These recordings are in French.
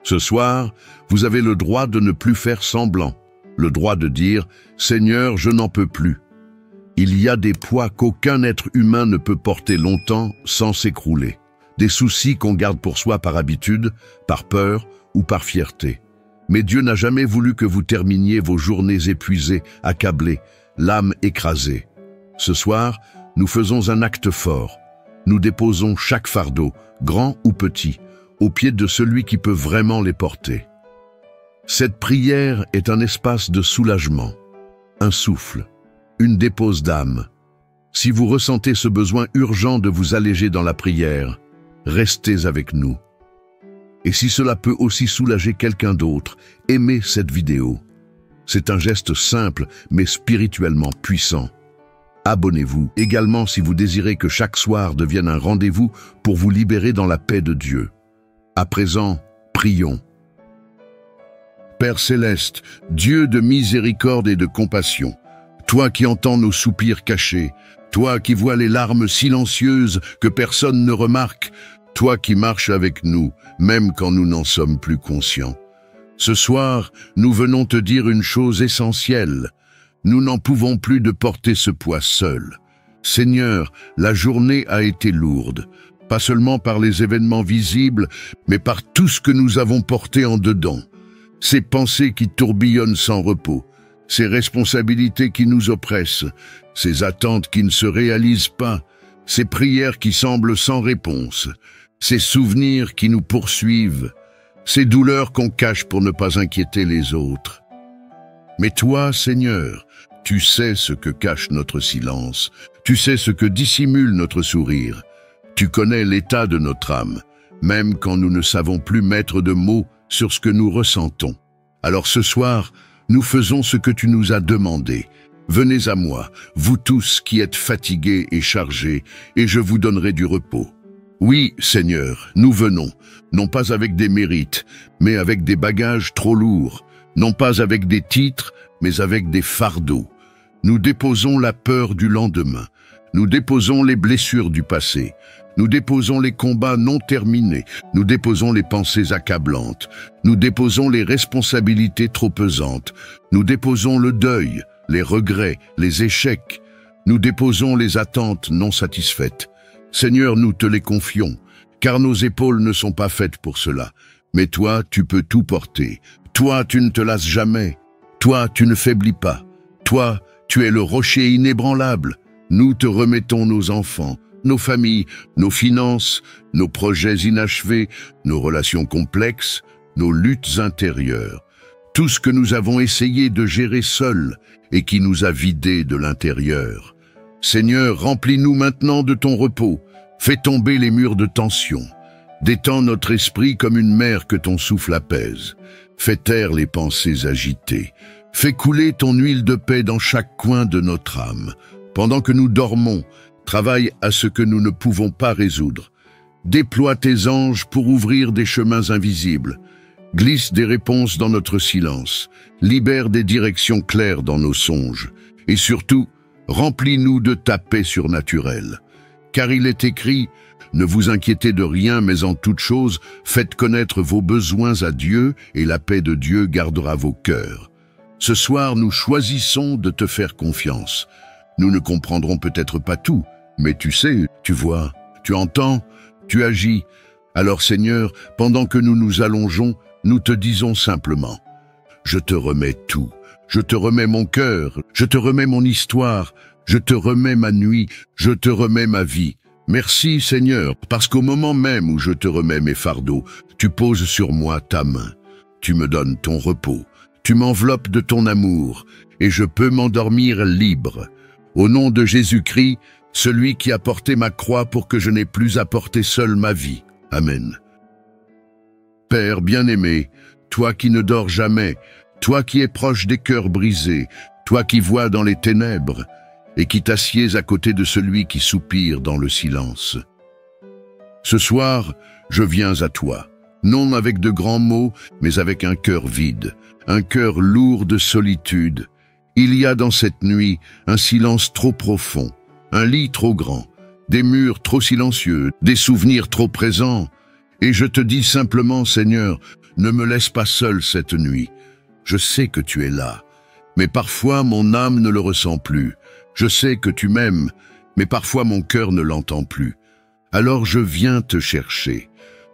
Ce soir, vous avez le droit de ne plus faire semblant, le droit de dire « Seigneur, je n'en peux plus ». Il y a des poids qu'aucun être humain ne peut porter longtemps sans s'écrouler, des soucis qu'on garde pour soi par habitude, par peur ou par fierté. Mais Dieu n'a jamais voulu que vous terminiez vos journées épuisées, accablées, l'âme écrasée. Ce soir, nous faisons un acte fort. Nous déposons chaque fardeau, grand ou petit, aux pieds de celui qui peut vraiment les porter. Cette prière est un espace de soulagement, un souffle, une dépose d'âme. Si vous ressentez ce besoin urgent de vous alléger dans la prière, restez avec nous. Et si cela peut aussi soulager quelqu'un d'autre, aimez cette vidéo. C'est un geste simple, mais spirituellement puissant. Abonnez-vous également si vous désirez que chaque soir devienne un rendez-vous pour vous libérer dans la paix de Dieu. À présent, prions. Père céleste, Dieu de miséricorde et de compassion, toi qui entends nos soupirs cachés, toi qui vois les larmes silencieuses que personne ne remarque, toi qui marches avec nous, même quand nous n'en sommes plus conscients. Ce soir, nous venons te dire une chose essentielle. Nous n'en pouvons plus de porter ce poids seul. Seigneur, la journée a été lourde, pas seulement par les événements visibles, mais par tout ce que nous avons porté en dedans. Ces pensées qui tourbillonnent sans repos, ces responsabilités qui nous oppressent, ces attentes qui ne se réalisent pas, ces prières qui semblent sans réponse, ces souvenirs qui nous poursuivent, ces douleurs qu'on cache pour ne pas inquiéter les autres. Mais toi, Seigneur, tu sais ce que cache notre silence, tu sais ce que dissimule notre sourire, tu connais l'état de notre âme, même quand nous ne savons plus mettre de mots sur ce que nous ressentons. Alors ce soir, nous faisons ce que tu nous as demandé. Venez à moi, vous tous qui êtes fatigués et chargés, et je vous donnerai du repos. Oui, Seigneur, nous venons, non pas avec des mérites, mais avec des bagages trop lourds, non pas avec des titres, mais avec des fardeaux. Nous déposons la peur du lendemain, nous déposons les blessures du passé, nous déposons les combats non terminés, nous déposons les pensées accablantes, nous déposons les responsabilités trop pesantes, nous déposons le deuil, les regrets, les échecs, nous déposons les attentes non satisfaites. Seigneur, nous te les confions, car nos épaules ne sont pas faites pour cela. Mais toi, tu peux tout porter. Toi, tu ne te lasses jamais. Toi, tu ne faiblis pas. Toi, tu es le rocher inébranlable. Nous te remettons nos enfants, nos familles, nos finances, nos projets inachevés, nos relations complexes, nos luttes intérieures. Tout ce que nous avons essayé de gérer seuls et qui nous a vidés de l'intérieur. Seigneur, remplis-nous maintenant de ton repos. Fais tomber les murs de tension. Détends notre esprit comme une mer que ton souffle apaise. Fais taire les pensées agitées. Fais couler ton huile de paix dans chaque coin de notre âme. Pendant que nous dormons, travaille à ce que nous ne pouvons pas résoudre. Déploie tes anges pour ouvrir des chemins invisibles. Glisse des réponses dans notre silence. Libère des directions claires dans nos songes. Et surtout, remplis-nous de ta paix surnaturelle. Car il est écrit, ne vous inquiétez de rien, mais en toute chose, faites connaître vos besoins à Dieu, et la paix de Dieu gardera vos cœurs. Ce soir, nous choisissons de te faire confiance. Nous ne comprendrons peut-être pas tout, mais tu sais, tu vois, tu entends, tu agis. Alors Seigneur, pendant que nous nous allongeons, nous te disons simplement, je te remets tout. Je te remets mon cœur, je te remets mon histoire, je te remets ma nuit, je te remets ma vie. Merci Seigneur, parce qu'au moment même où je te remets mes fardeaux, tu poses sur moi ta main. Tu me donnes ton repos, tu m'enveloppes de ton amour, et je peux m'endormir libre. Au nom de Jésus-Christ, celui qui a porté ma croix pour que je n'ai plus à porter seul ma vie. Amen. Père bien-aimé, toi qui ne dors jamais, toi qui es proche des cœurs brisés, toi qui vois dans les ténèbres, et qui t'assieds à côté de celui qui soupire dans le silence. Ce soir, je viens à toi, non avec de grands mots, mais avec un cœur vide, un cœur lourd de solitude. Il y a dans cette nuit un silence trop profond, un lit trop grand, des murs trop silencieux, des souvenirs trop présents. Et je te dis simplement, Seigneur, ne me laisse pas seul cette nuit. Je sais que tu es là, mais parfois mon âme ne le ressent plus. Je sais que tu m'aimes, mais parfois mon cœur ne l'entend plus. Alors je viens te chercher,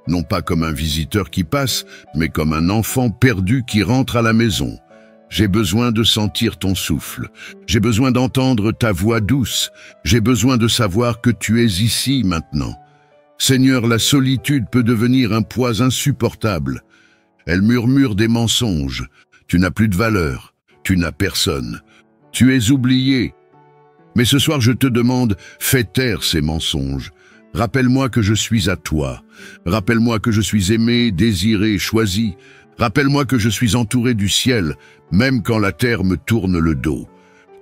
non pas comme un visiteur qui passe, mais comme un enfant perdu qui rentre à la maison. J'ai besoin de sentir ton souffle, j'ai besoin d'entendre ta voix douce, j'ai besoin de savoir que tu es ici maintenant. Seigneur, la solitude peut devenir un poids insupportable. Elle murmure des mensonges. Tu n'as plus de valeur, tu n'as personne. Tu es oublié. Mais ce soir, je te demande, fais taire ces mensonges. Rappelle-moi que je suis à toi. Rappelle-moi que je suis aimé, désiré, choisi. Rappelle-moi que je suis entouré du ciel, même quand la terre me tourne le dos.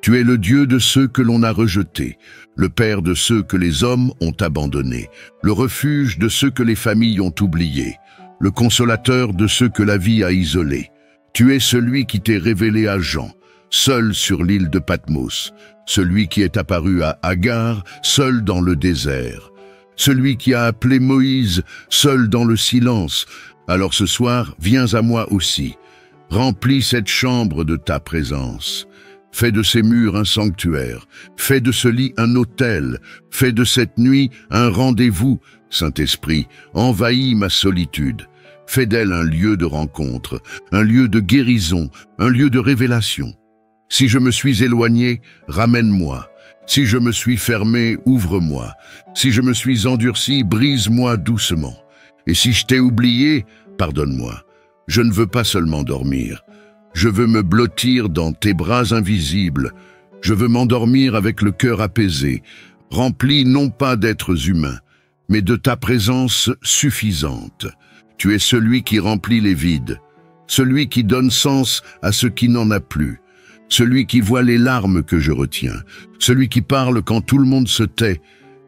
Tu es le Dieu de ceux que l'on a rejetés, le Père de ceux que les hommes ont abandonnés, le refuge de ceux que les familles ont oubliés, le consolateur de ceux que la vie a isolés. Tu es celui qui t'est révélé à Jean, seul sur l'île de Patmos, celui qui est apparu à Agar, seul dans le désert, celui qui a appelé Moïse, seul dans le silence. Alors ce soir, viens à moi aussi. Remplis cette chambre de ta présence. Fais de ces murs un sanctuaire. Fais de ce lit un autel. Fais de cette nuit un rendez-vous. Saint-Esprit, envahis ma solitude. Fais d'elle un lieu de rencontre, un lieu de guérison, un lieu de révélation. Si je me suis éloigné, ramène-moi. Si je me suis fermé, ouvre-moi. Si je me suis endurci, brise-moi doucement. Et si je t'ai oublié, pardonne-moi. Je ne veux pas seulement dormir. Je veux me blottir dans tes bras invisibles. Je veux m'endormir avec le cœur apaisé, rempli non pas d'êtres humains, mais de ta présence suffisante. Tu es celui qui remplit les vides, celui qui donne sens à ce qui n'en a plus, celui qui voit les larmes que je retiens, celui qui parle quand tout le monde se tait.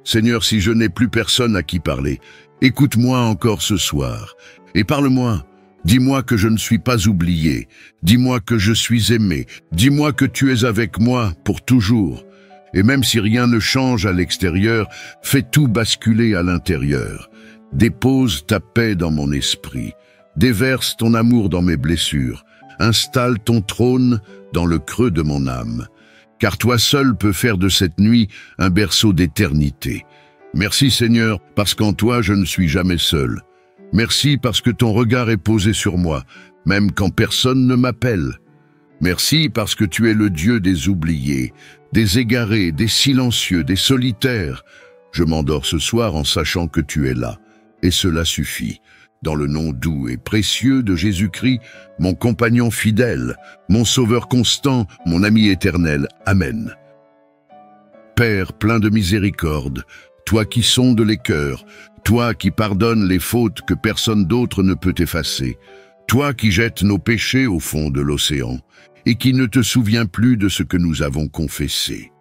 Seigneur, si je n'ai plus personne à qui parler, écoute-moi encore ce soir et parle-moi. Dis-moi que je ne suis pas oublié, dis-moi que je suis aimé, dis-moi que tu es avec moi pour toujours. Et même si rien ne change à l'extérieur, fais tout basculer à l'intérieur. Dépose ta paix dans mon esprit, déverse ton amour dans mes blessures, installe ton trône dans le creux de mon âme. Car toi seul peux faire de cette nuit un berceau d'éternité. Merci Seigneur, parce qu'en toi je ne suis jamais seul. Merci parce que ton regard est posé sur moi, même quand personne ne m'appelle. Merci parce que tu es le Dieu des oubliés, des égarés, des silencieux, des solitaires. Je m'endors ce soir en sachant que tu es là, et cela suffit. Dans le nom doux et précieux de Jésus-Christ, mon compagnon fidèle, mon sauveur constant, mon ami éternel. Amen. Père plein de miséricorde, toi qui sondes les cœurs, toi qui pardonnes les fautes que personne d'autre ne peut effacer, toi qui jettes nos péchés au fond de l'océan et qui ne te souviens plus de ce que nous avons confessé.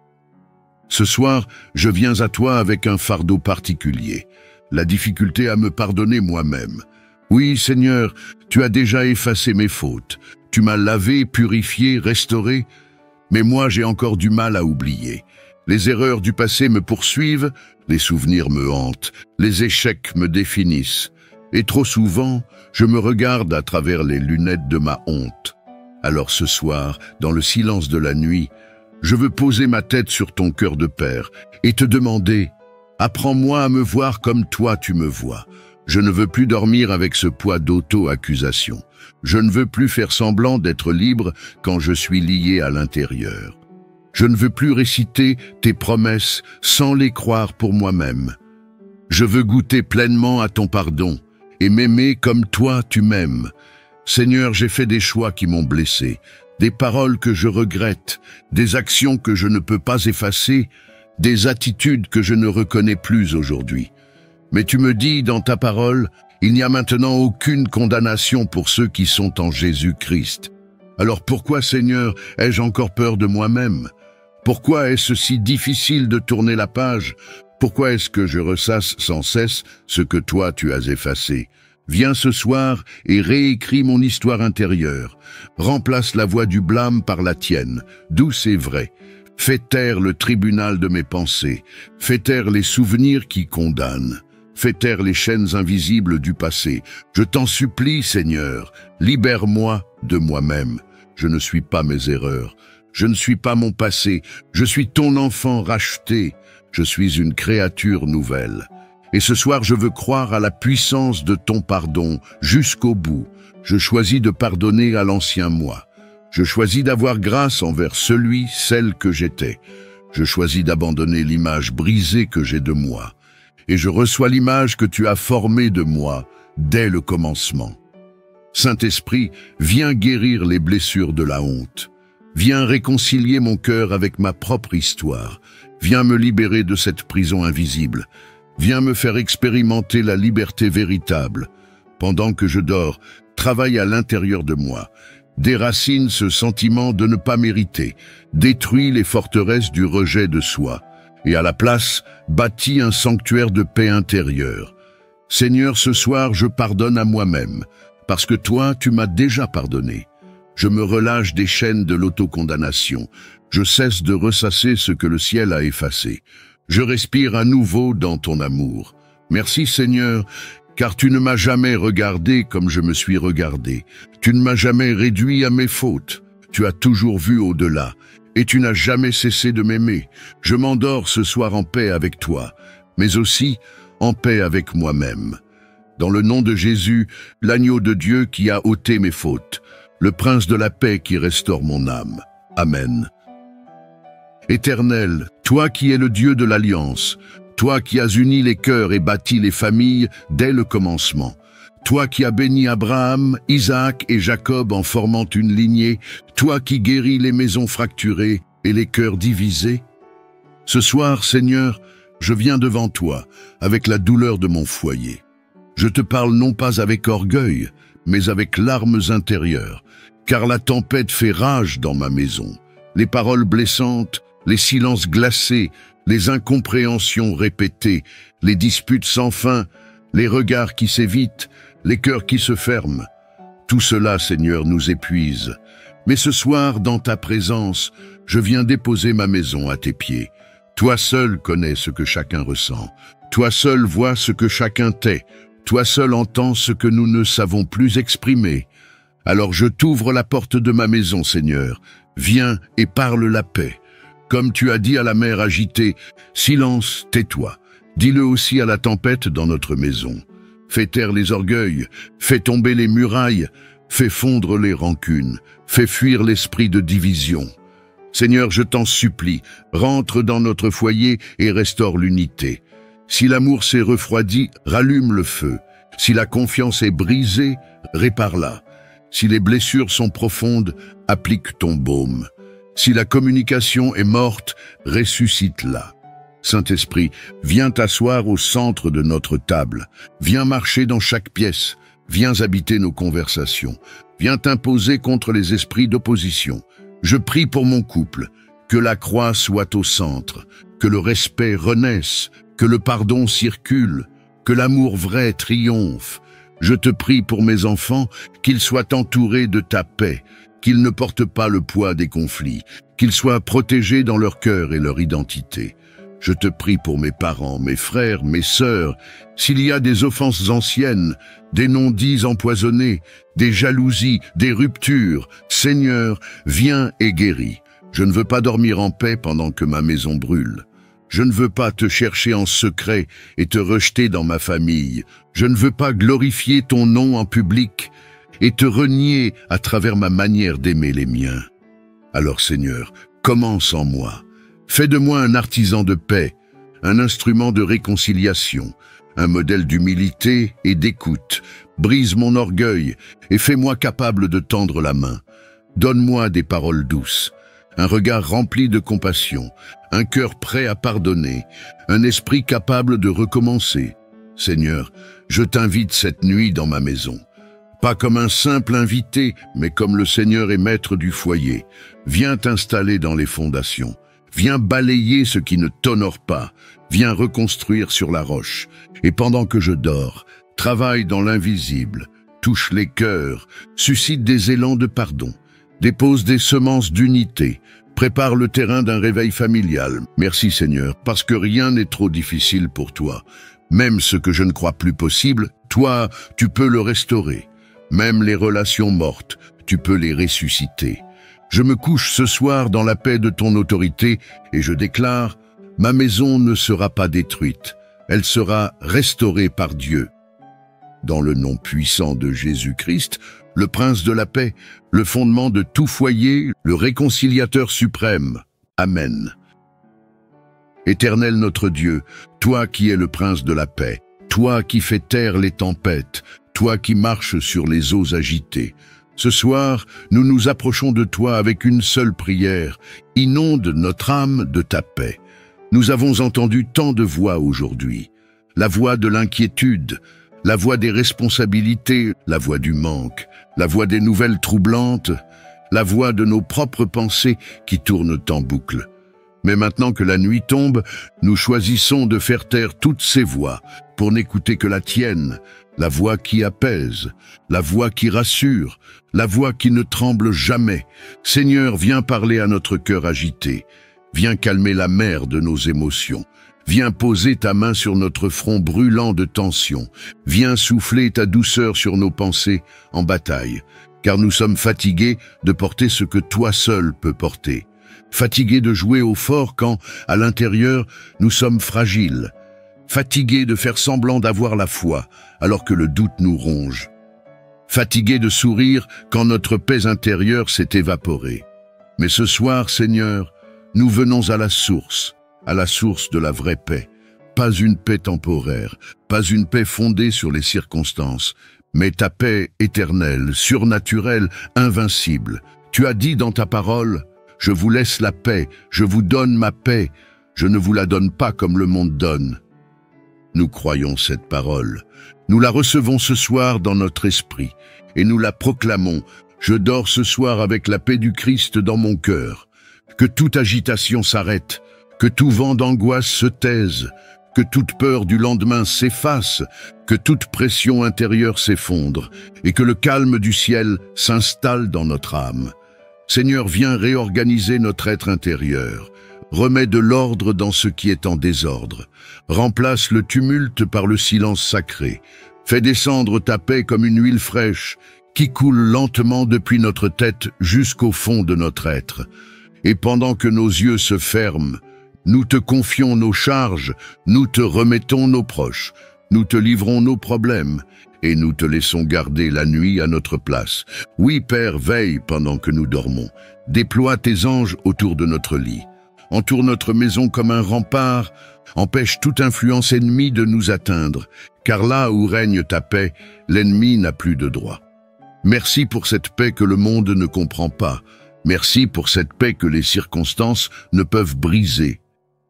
Ce soir, je viens à toi avec un fardeau particulier, la difficulté à me pardonner moi-même. Oui, Seigneur, tu as déjà effacé mes fautes, tu m'as lavé, purifié, restauré, mais moi j'ai encore du mal à oublier. Les erreurs du passé me poursuivent, les souvenirs me hantent, les échecs me définissent. Et trop souvent, je me regarde à travers les lunettes de ma honte. Alors ce soir, dans le silence de la nuit, je veux poser ma tête sur ton cœur de père et te demander, apprends-moi à me voir comme toi tu me vois. Je ne veux plus dormir avec ce poids d'auto-accusation. Je ne veux plus faire semblant d'être libre quand je suis lié à l'intérieur. Je ne veux plus réciter tes promesses sans les croire pour moi-même. Je veux goûter pleinement à ton pardon et m'aimer comme toi tu m'aimes. Seigneur, j'ai fait des choix qui m'ont blessé, des paroles que je regrette, des actions que je ne peux pas effacer, des attitudes que je ne reconnais plus aujourd'hui. Mais tu me dis dans ta parole, il n'y a maintenant aucune condamnation pour ceux qui sont en Jésus-Christ. Alors pourquoi, Seigneur, ai-je encore peur de moi-même? Pourquoi est-ce si difficile de tourner la page? Pourquoi est-ce que je ressasse sans cesse ce que toi tu as effacé? Viens ce soir et réécris mon histoire intérieure. Remplace la voix du blâme par la tienne, douce et vraie. Fais taire le tribunal de mes pensées. Fais taire les souvenirs qui condamnent. Fais taire les chaînes invisibles du passé. Je t'en supplie, Seigneur, libère-moi de moi-même. Je ne suis pas mes erreurs. Je ne suis pas mon passé. Je suis ton enfant racheté. Je suis une créature nouvelle. Et ce soir, je veux croire à la puissance de ton pardon jusqu'au bout. Je choisis de pardonner à l'ancien moi. Je choisis d'avoir grâce envers celle que j'étais. Je choisis d'abandonner l'image brisée que j'ai de moi. Et je reçois l'image que tu as formée de moi dès le commencement. Saint-Esprit, viens guérir les blessures de la honte. Viens réconcilier mon cœur avec ma propre histoire. Viens me libérer de cette prison invisible. Viens me faire expérimenter la liberté véritable. Pendant que je dors, travaille à l'intérieur de moi. Déracine ce sentiment de ne pas mériter. Détruis les forteresses du rejet de soi. Et à la place, bâtis un sanctuaire de paix intérieure. Seigneur, ce soir, je pardonne à moi-même, parce que toi, tu m'as déjà pardonné. Je me relâche des chaînes de l'autocondamnation. Je cesse de ressasser ce que le ciel a effacé. Je respire à nouveau dans ton amour. Merci, Seigneur, car tu ne m'as jamais regardé comme je me suis regardé. Tu ne m'as jamais réduit à mes fautes. Tu as toujours vu au-delà. Et tu n'as jamais cessé de m'aimer. Je m'endors ce soir en paix avec toi, mais aussi en paix avec moi-même. Dans le nom de Jésus, l'agneau de Dieu qui a ôté mes fautes, le prince de la paix qui restaure mon âme. Amen. Éternel, toi qui es le Dieu de l'alliance, toi qui as uni les cœurs et bâti les familles dès le commencement, toi qui as béni Abraham, Isaac et Jacob en formant une lignée, toi qui guéris les maisons fracturées et les cœurs divisés. Ce soir, Seigneur, je viens devant toi avec la douleur de mon foyer. Je te parle non pas avec orgueil, mais avec larmes intérieures, car la tempête fait rage dans ma maison. Les paroles blessantes, les silences glacés, les incompréhensions répétées, les disputes sans fin, les regards qui s'évitent, les cœurs qui se ferment. Tout cela, Seigneur, nous épuise. Mais ce soir, dans ta présence, je viens déposer ma maison à tes pieds. Toi seul connais ce que chacun ressent. Toi seul vois ce que chacun tait. Toi seul entends ce que nous ne savons plus exprimer. Alors je t'ouvre la porte de ma maison, Seigneur. Viens et parle la paix. Comme tu as dit à la mer agitée, silence, tais-toi. Dis-le aussi à la tempête dans notre maison. Fais taire les orgueils, fais tomber les murailles, fais fondre les rancunes, fais fuir l'esprit de division. Seigneur, je t'en supplie, rentre dans notre foyer et restaure l'unité. Si l'amour s'est refroidi, rallume le feu. Si la confiance est brisée, répare-la. Si les blessures sont profondes, applique ton baume. Si la communication est morte, ressuscite-la. Saint-Esprit, viens t'asseoir au centre de notre table. Viens marcher dans chaque pièce. Viens habiter nos conversations. Viens t'imposer contre les esprits d'opposition. Je prie pour mon couple, que la croix soit au centre, que le respect renaisse, que le pardon circule, que l'amour vrai triomphe. Je te prie pour mes enfants, qu'ils soient entourés de ta paix, qu'ils ne portent pas le poids des conflits, qu'ils soient protégés dans leur cœur et leur identité. Je te prie pour mes parents, mes frères, mes sœurs, s'il y a des offenses anciennes, des non-dits empoisonnés, des jalousies, des ruptures, Seigneur, viens et guéris. Je ne veux pas dormir en paix pendant que ma maison brûle. Je ne veux pas te chercher en secret et te rejeter dans ma famille. Je ne veux pas glorifier ton nom en public et te renier à travers ma manière d'aimer les miens. Alors Seigneur, commence en moi. Fais de moi un artisan de paix, un instrument de réconciliation, un modèle d'humilité et d'écoute. Brise mon orgueil et fais-moi capable de tendre la main. Donne-moi des paroles douces, un regard rempli de compassion, un cœur prêt à pardonner, un esprit capable de recommencer. Seigneur, je t'invite cette nuit dans ma maison. Pas comme un simple invité, mais comme le Seigneur est maître du foyer. Viens t'installer dans les fondations. Viens balayer ce qui ne t'honore pas. Viens reconstruire sur la roche. Et pendant que je dors, travaille dans l'invisible. Touche les cœurs. Suscite des élans de pardon. Dépose des semences d'unité. Prépare le terrain d'un réveil familial. Merci Seigneur, parce que rien n'est trop difficile pour toi. Même ce que je ne crois plus possible, toi, tu peux le restaurer. Même les relations mortes, tu peux les ressusciter. Je me couche ce soir dans la paix de ton autorité et je déclare, ma maison ne sera pas détruite, elle sera restaurée par Dieu. Dans le nom puissant de Jésus-Christ, le Prince de la paix, le fondement de tout foyer, le réconciliateur suprême. Amen. Éternel notre Dieu, toi qui es le Prince de la paix, toi qui fais taire les tempêtes, toi qui marches sur les eaux agitées, ce soir, nous nous approchons de toi avec une seule prière. Inonde notre âme de ta paix. Nous avons entendu tant de voix aujourd'hui. La voix de l'inquiétude, la voix des responsabilités, la voix du manque, la voix des nouvelles troublantes, la voix de nos propres pensées qui tournent en boucle. Mais maintenant que la nuit tombe, nous choisissons de faire taire toutes ces voix pour n'écouter que la tienne, la voix qui apaise, la voix qui rassure, la voix qui ne tremble jamais. Seigneur, viens parler à notre cœur agité, viens calmer la mer de nos émotions, viens poser ta main sur notre front brûlant de tension, viens souffler ta douceur sur nos pensées en bataille, car nous sommes fatigués de porter ce que toi seul peux porter. Fatigués de jouer au fort quand, à l'intérieur, nous sommes fragiles. Fatigués de faire semblant d'avoir la foi, alors que le doute nous ronge. Fatigués de sourire quand notre paix intérieure s'est évaporée. Mais ce soir, Seigneur, nous venons à la source de la vraie paix. Pas une paix temporaire, pas une paix fondée sur les circonstances, mais ta paix éternelle, surnaturelle, invincible. Tu as dit dans ta parole, « Je vous laisse la paix, je vous donne ma paix, je ne vous la donne pas comme le monde donne. » Nous croyons cette parole. Nous la recevons ce soir dans notre esprit et nous la proclamons. Je dors ce soir avec la paix du Christ dans mon cœur. Que toute agitation s'arrête, que tout vent d'angoisse se taise, que toute peur du lendemain s'efface, que toute pression intérieure s'effondre et que le calme du ciel s'installe dans notre âme. Seigneur, viens réorganiser notre être intérieur. Remets de l'ordre dans ce qui est en désordre. Remplace le tumulte par le silence sacré. Fais descendre ta paix comme une huile fraîche qui coule lentement depuis notre tête jusqu'au fond de notre être. Et pendant que nos yeux se ferment, nous te confions nos charges, nous te remettons nos proches, nous te livrons nos problèmes et nous te laissons garder la nuit à notre place. Oui, Père, veille pendant que nous dormons. Déploie tes anges autour de notre lit. Entoure notre maison comme un rempart, empêche toute influence ennemie de nous atteindre, car là où règne ta paix, l'ennemi n'a plus de droit. Merci pour cette paix que le monde ne comprend pas. Merci pour cette paix que les circonstances ne peuvent briser.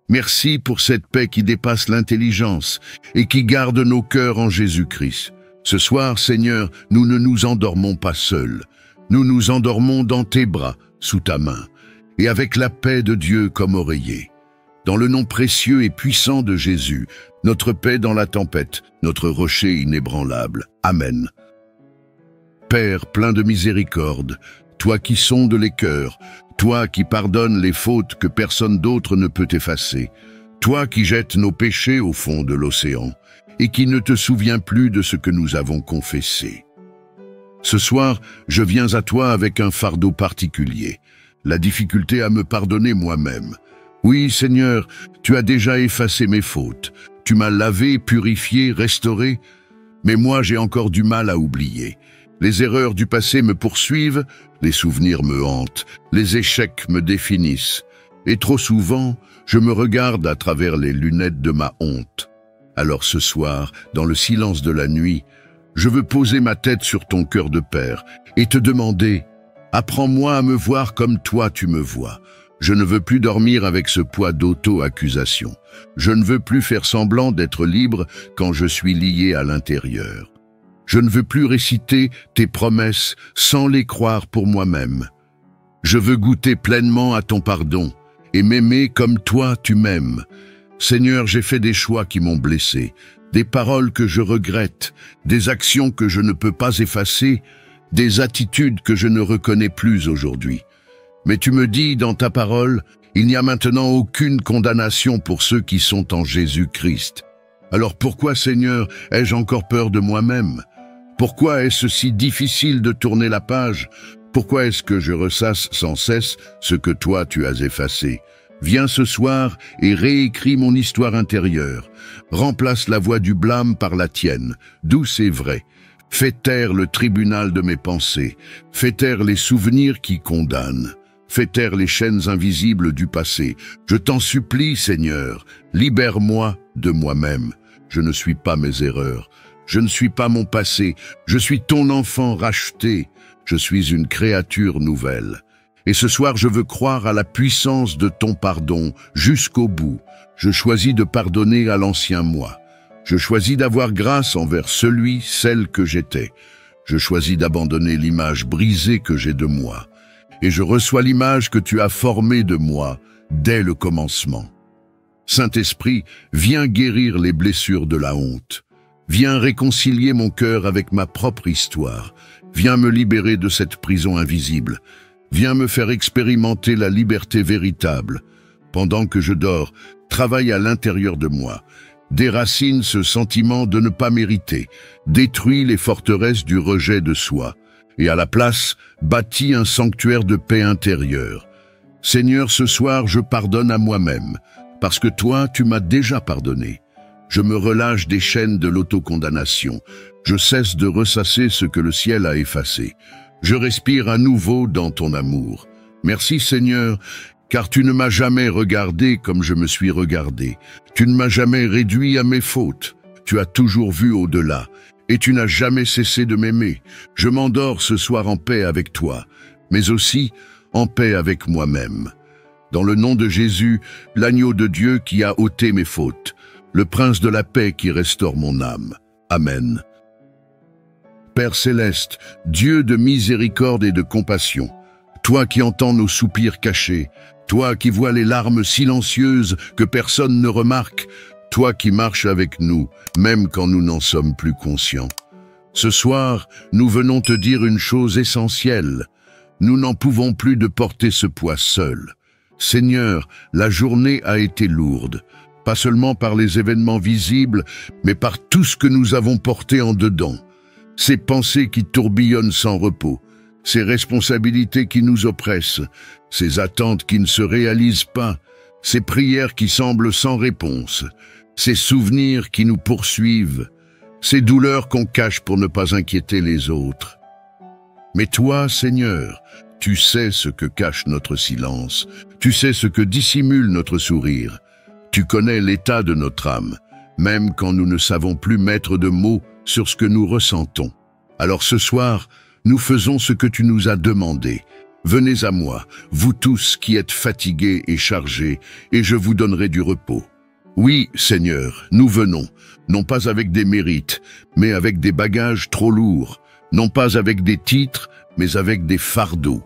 Merci pour cette paix qui dépasse l'intelligence et qui garde nos cœurs en Jésus-Christ. Ce soir, Seigneur, nous ne nous endormons pas seuls. Nous nous endormons dans tes bras, sous ta main, et avec la paix de Dieu comme oreiller. Dans le nom précieux et puissant de Jésus, notre paix dans la tempête, notre rocher inébranlable. Amen. Père plein de miséricorde, toi qui sondes les cœurs, toi qui pardonnes les fautes que personne d'autre ne peut effacer, toi qui jettes nos péchés au fond de l'océan et qui ne te souviens plus de ce que nous avons confessé. Ce soir, je viens à toi avec un fardeau particulier, la difficulté à me pardonner moi-même. Oui, Seigneur, tu as déjà effacé mes fautes, tu m'as lavé, purifié, restauré, mais moi j'ai encore du mal à oublier. Les erreurs du passé me poursuivent, les souvenirs me hantent, les échecs me définissent. Et trop souvent, je me regarde à travers les lunettes de ma honte. Alors ce soir, dans le silence de la nuit, je veux poser ma tête sur ton cœur de père et te demander « Apprends-moi à me voir comme toi tu me vois ». Je ne veux plus dormir avec ce poids d'auto-accusation. Je ne veux plus faire semblant d'être libre quand je suis lié à l'intérieur. Je ne veux plus réciter tes promesses sans les croire pour moi-même. Je veux goûter pleinement à ton pardon et m'aimer comme toi tu m'aimes. Seigneur, j'ai fait des choix qui m'ont blessé, des paroles que je regrette, des actions que je ne peux pas effacer, des attitudes que je ne reconnais plus aujourd'hui. Mais tu me dis dans ta parole, il n'y a maintenant aucune condamnation pour ceux qui sont en Jésus-Christ. Alors pourquoi, Seigneur, ai-je encore peur de moi-même? Pourquoi est-ce si difficile de tourner la page? Pourquoi est-ce que je ressasse sans cesse ce que toi tu as effacé? Viens ce soir et réécris mon histoire intérieure. Remplace la voix du blâme par la tienne, douce et vraie. Fais taire le tribunal de mes pensées. Fais taire les souvenirs qui condamnent. Fais taire les chaînes invisibles du passé. Je t'en supplie, Seigneur, libère-moi de moi-même. Je ne suis pas mes erreurs. Je ne suis pas mon passé. Je suis ton enfant racheté. Je suis une créature nouvelle. Et ce soir, je veux croire à la puissance de ton pardon jusqu'au bout. Je choisis de pardonner à l'ancien moi. Je choisis d'avoir grâce envers celui, celle que j'étais. Je choisis d'abandonner l'image brisée que j'ai de moi. Et je reçois l'image que tu as formée de moi dès le commencement. Saint-Esprit, viens guérir les blessures de la honte. Viens réconcilier mon cœur avec ma propre histoire. Viens me libérer de cette prison invisible. Viens me faire expérimenter la liberté véritable. Pendant que je dors, travaille à l'intérieur de moi. Déracine ce sentiment de ne pas mériter. Détruis les forteresses du rejet de soi. Et à la place, bâtis un sanctuaire de paix intérieure. Seigneur, ce soir, je pardonne à moi-même, parce que toi, tu m'as déjà pardonné. Je me relâche des chaînes de l'autocondamnation. Je cesse de ressasser ce que le ciel a effacé. Je respire à nouveau dans ton amour. Merci Seigneur, car tu ne m'as jamais regardé comme je me suis regardé. Tu ne m'as jamais réduit à mes fautes. Tu as toujours vu au-delà. Et tu n'as jamais cessé de m'aimer. Je m'endors ce soir en paix avec toi, mais aussi en paix avec moi-même. Dans le nom de Jésus, l'agneau de Dieu qui a ôté mes fautes, le prince de la paix qui restaure mon âme. Amen. Père céleste, Dieu de miséricorde et de compassion, toi qui entends nos soupirs cachés, toi qui vois les larmes silencieuses que personne ne remarque, toi qui marches avec nous, même quand nous n'en sommes plus conscients. Ce soir, nous venons te dire une chose essentielle. Nous n'en pouvons plus de porter ce poids seul. Seigneur, la journée a été lourde, pas seulement par les événements visibles, mais par tout ce que nous avons porté en dedans. Ces pensées qui tourbillonnent sans repos, ces responsabilités qui nous oppressent, ces attentes qui ne se réalisent pas, ces prières qui semblent sans réponse, ces souvenirs qui nous poursuivent, ces douleurs qu'on cache pour ne pas inquiéter les autres. Mais toi, Seigneur, tu sais ce que cache notre silence, tu sais ce que dissimule notre sourire. Tu connais l'état de notre âme, même quand nous ne savons plus mettre de mots sur ce que nous ressentons. Alors ce soir, nous faisons ce que tu nous as demandé. Venez à moi, vous tous qui êtes fatigués et chargés, et je vous donnerai du repos. Oui, Seigneur, nous venons, non pas avec des mérites, mais avec des bagages trop lourds, non pas avec des titres, mais avec des fardeaux.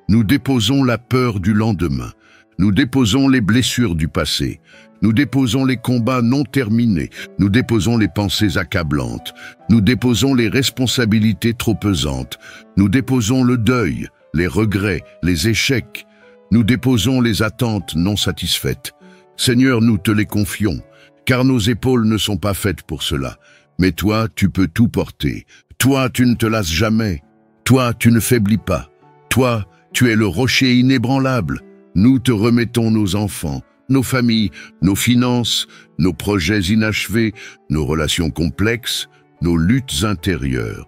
Nous déposons la peur du lendemain, nous déposons les blessures du passé, nous déposons les combats non terminés, nous déposons les pensées accablantes, nous déposons les responsabilités trop pesantes, nous déposons le deuil, les regrets, les échecs, nous déposons les attentes non satisfaites. Seigneur, nous te les confions, car nos épaules ne sont pas faites pour cela. Mais toi, tu peux tout porter. Toi, tu ne te lasses jamais. Toi, tu ne faiblis pas. Toi, tu es le rocher inébranlable. Nous te remettons nos enfants, nos familles, nos finances, nos projets inachevés, nos relations complexes, nos luttes intérieures.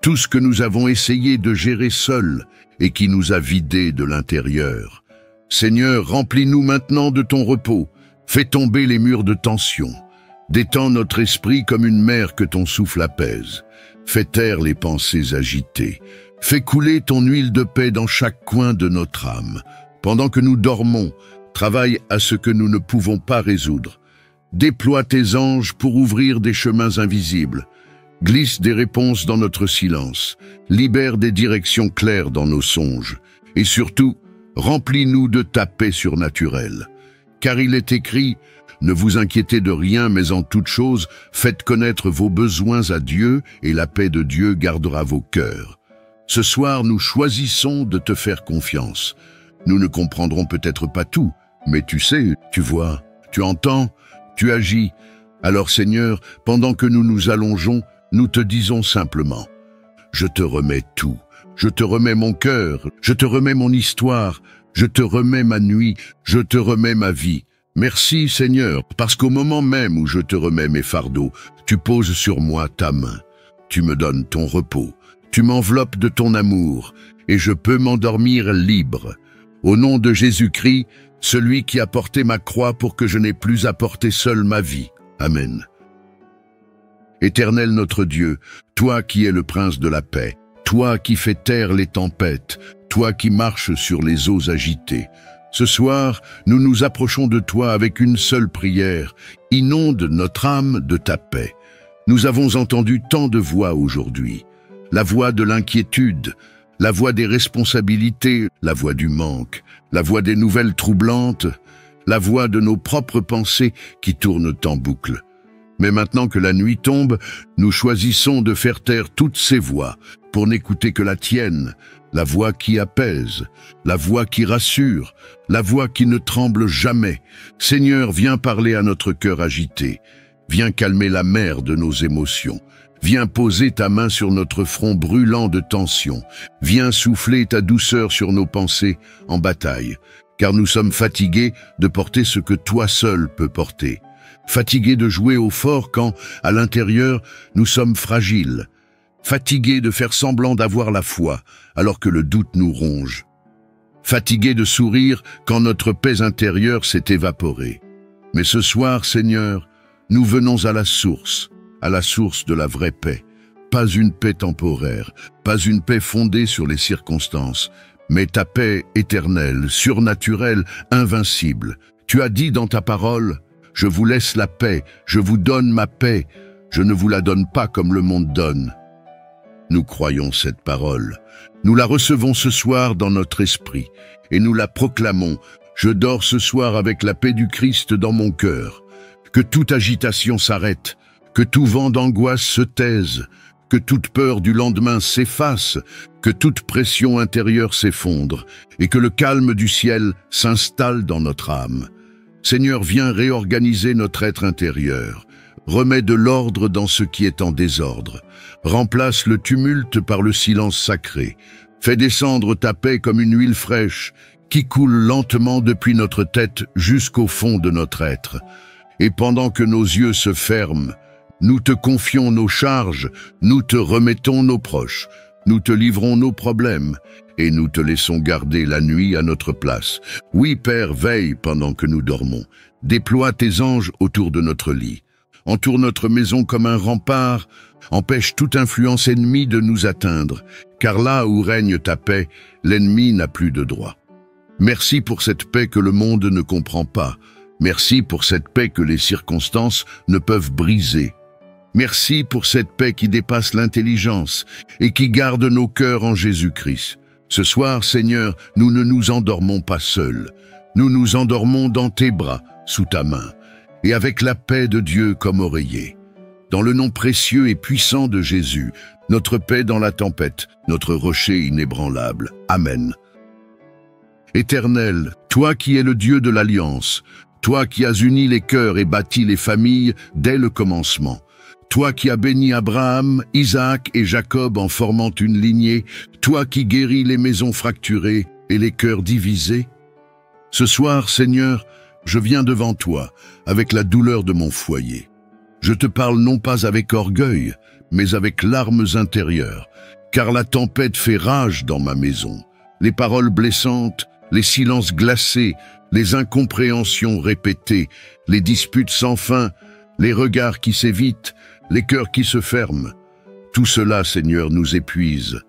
Tout ce que nous avons essayé de gérer seuls et qui nous a vidés de l'intérieur. Seigneur, remplis-nous maintenant de ton repos. Fais tomber les murs de tension. Détends notre esprit comme une mer que ton souffle apaise. Fais taire les pensées agitées. Fais couler ton huile de paix dans chaque coin de notre âme. Pendant que nous dormons, travaille à ce que nous ne pouvons pas résoudre. Déploie tes anges pour ouvrir des chemins invisibles. Glisse des réponses dans notre silence. Libère des directions claires dans nos songes. Et surtout, remplis-nous de ta paix surnaturelle. Car il est écrit, ne vous inquiétez de rien, mais en toute chose, faites connaître vos besoins à Dieu, et la paix de Dieu gardera vos cœurs. Ce soir, nous choisissons de te faire confiance. Nous ne comprendrons peut-être pas tout, mais tu sais, tu vois, tu entends, tu agis. Alors Seigneur, pendant que nous nous allongeons, nous te disons simplement, je te remets tout, je te remets mon cœur, je te remets mon histoire, je te remets ma nuit, je te remets ma vie. Merci Seigneur, parce qu'au moment même où je te remets mes fardeaux, tu poses sur moi ta main. Tu me donnes ton repos, tu m'enveloppes de ton amour, et je peux m'endormir libre. Au nom de Jésus-Christ, celui qui a porté ma croix pour que je n'ai plus à porter seul ma vie. Amen. Éternel notre Dieu, toi qui es le prince de la paix, toi qui fais taire les tempêtes, toi qui marches sur les eaux agitées, ce soir, nous nous approchons de toi avec une seule prière. Inonde notre âme de ta paix. Nous avons entendu tant de voix aujourd'hui. La voix de l'inquiétude, la voix des responsabilités, la voix du manque, la voix des nouvelles troublantes, la voix de nos propres pensées qui tournent en boucle. Mais maintenant que la nuit tombe, nous choisissons de faire taire toutes ces voix pour n'écouter que la tienne, la voix qui apaise, la voix qui rassure, la voix qui ne tremble jamais. Seigneur, viens parler à notre cœur agité, viens calmer la mer de nos émotions, viens poser ta main sur notre front brûlant de tension, viens souffler ta douceur sur nos pensées en bataille, car nous sommes fatigués de porter ce que toi seul peux porter, fatigués de jouer au fort quand, à l'intérieur, nous sommes fragiles, fatigués de faire semblant d'avoir la foi, alors que le doute nous ronge. Fatigués de sourire quand notre paix intérieure s'est évaporée. Mais ce soir, Seigneur, nous venons à la source de la vraie paix. Pas une paix temporaire, pas une paix fondée sur les circonstances, mais ta paix éternelle, surnaturelle, invincible. Tu as dit dans ta parole, « Je vous laisse la paix, je vous donne ma paix, je ne vous la donne pas comme le monde donne. » Nous croyons cette parole. Nous la recevons ce soir dans notre esprit et nous la proclamons. Je dors ce soir avec la paix du Christ dans mon cœur. Que toute agitation s'arrête, que tout vent d'angoisse se taise, que toute peur du lendemain s'efface, que toute pression intérieure s'effondre et que le calme du ciel s'installe dans notre âme. Seigneur, viens réorganiser notre être intérieur. Remets de l'ordre dans ce qui est en désordre. Remplace le tumulte par le silence sacré. Fais descendre ta paix comme une huile fraîche qui coule lentement depuis notre tête jusqu'au fond de notre être. Et pendant que nos yeux se ferment, nous te confions nos charges, nous te remettons nos proches, nous te livrons nos problèmes et nous te laissons garder la nuit à notre place. Oui, Père, veille pendant que nous dormons. Déploie tes anges autour de notre lit. Entoure notre maison comme un rempart, empêche toute influence ennemie de nous atteindre, car là où règne ta paix, l'ennemi n'a plus de droit. Merci pour cette paix que le monde ne comprend pas. Merci pour cette paix que les circonstances ne peuvent briser. Merci pour cette paix qui dépasse l'intelligence et qui garde nos cœurs en Jésus-Christ. Ce soir, Seigneur, nous ne nous endormons pas seuls. Nous nous endormons dans tes bras, sous ta main, et avec la paix de Dieu comme oreiller. Dans le nom précieux et puissant de Jésus, notre paix dans la tempête, notre rocher inébranlable. Amen. Éternel, toi qui es le Dieu de l'alliance, toi qui as uni les cœurs et bâti les familles dès le commencement, toi qui as béni Abraham, Isaac et Jacob en formant une lignée, toi qui guéris les maisons fracturées et les cœurs divisés. Ce soir, Seigneur, je viens devant toi avec la douleur de mon foyer. Je te parle non pas avec orgueil, mais avec larmes intérieures, car la tempête fait rage dans ma maison. Les paroles blessantes, les silences glacés, les incompréhensions répétées, les disputes sans fin, les regards qui s'évitent, les cœurs qui se ferment. Tout cela, Seigneur, nous épuise.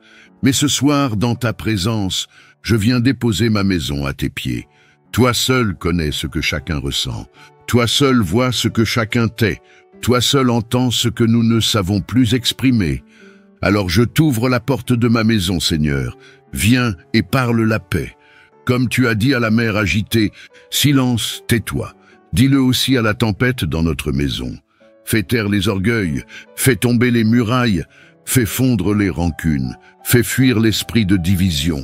Mais ce soir, dans ta présence, je viens déposer ma maison à tes pieds. Toi seul connais ce que chacun ressent. Toi seul vois ce que chacun tait. Toi seul entends ce que nous ne savons plus exprimer. Alors je t'ouvre la porte de ma maison, Seigneur. Viens et parle la paix. Comme tu as dit à la mer agitée, silence, tais-toi. Dis-le aussi à la tempête dans notre maison. Fais taire les orgueils, fais tomber les murailles, fais fondre les rancunes, fais fuir l'esprit de division.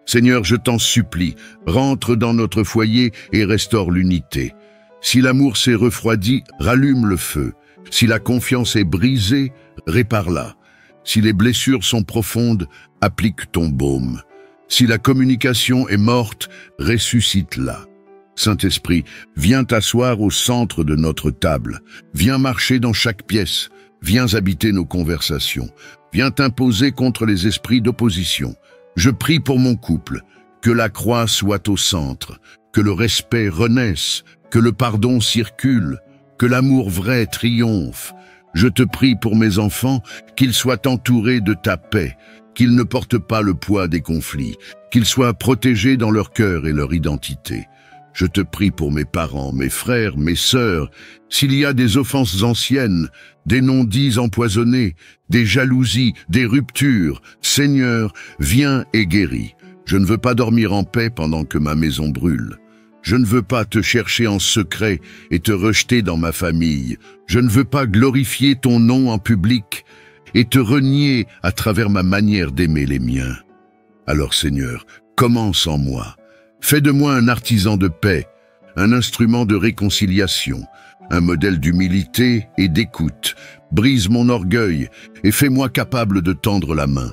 Seigneur, je t'en supplie, rentre dans notre foyer et restaure l'unité. Si l'amour s'est refroidi, rallume le feu. Si la confiance est brisée, répare-la. Si les blessures sont profondes, applique ton baume. Si la communication est morte, ressuscite-la. Saint-Esprit, viens t'asseoir au centre de notre table. Viens marcher dans chaque pièce. Viens habiter nos conversations. Viens t'imposer contre les esprits d'opposition. Je prie pour mon couple. Que la croix soit au centre. Que le respect renaisse. Que le pardon circule. Que l'amour vrai triomphe. Je te prie pour mes enfants, qu'ils soient entourés de ta paix, qu'ils ne portent pas le poids des conflits, qu'ils soient protégés dans leur cœur et leur identité. Je te prie pour mes parents, mes frères, mes sœurs, s'il y a des offenses anciennes, des non-dits empoisonnés, des jalousies, des ruptures, Seigneur, viens et guéris. Je ne veux pas dormir en paix pendant que ma maison brûle. Je ne veux pas te chercher en secret et te rejeter dans ma famille. Je ne veux pas glorifier ton nom en public et te renier à travers ma manière d'aimer les miens. Alors Seigneur, commence en moi. Fais de moi un artisan de paix, un instrument de réconciliation, un modèle d'humilité et d'écoute. Brise mon orgueil et fais-moi capable de tendre la main.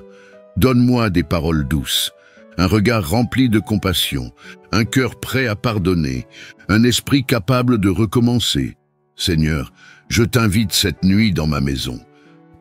Donne-moi des paroles douces, un regard rempli de compassion, un cœur prêt à pardonner, un esprit capable de recommencer. Seigneur, je t'invite cette nuit dans ma maison.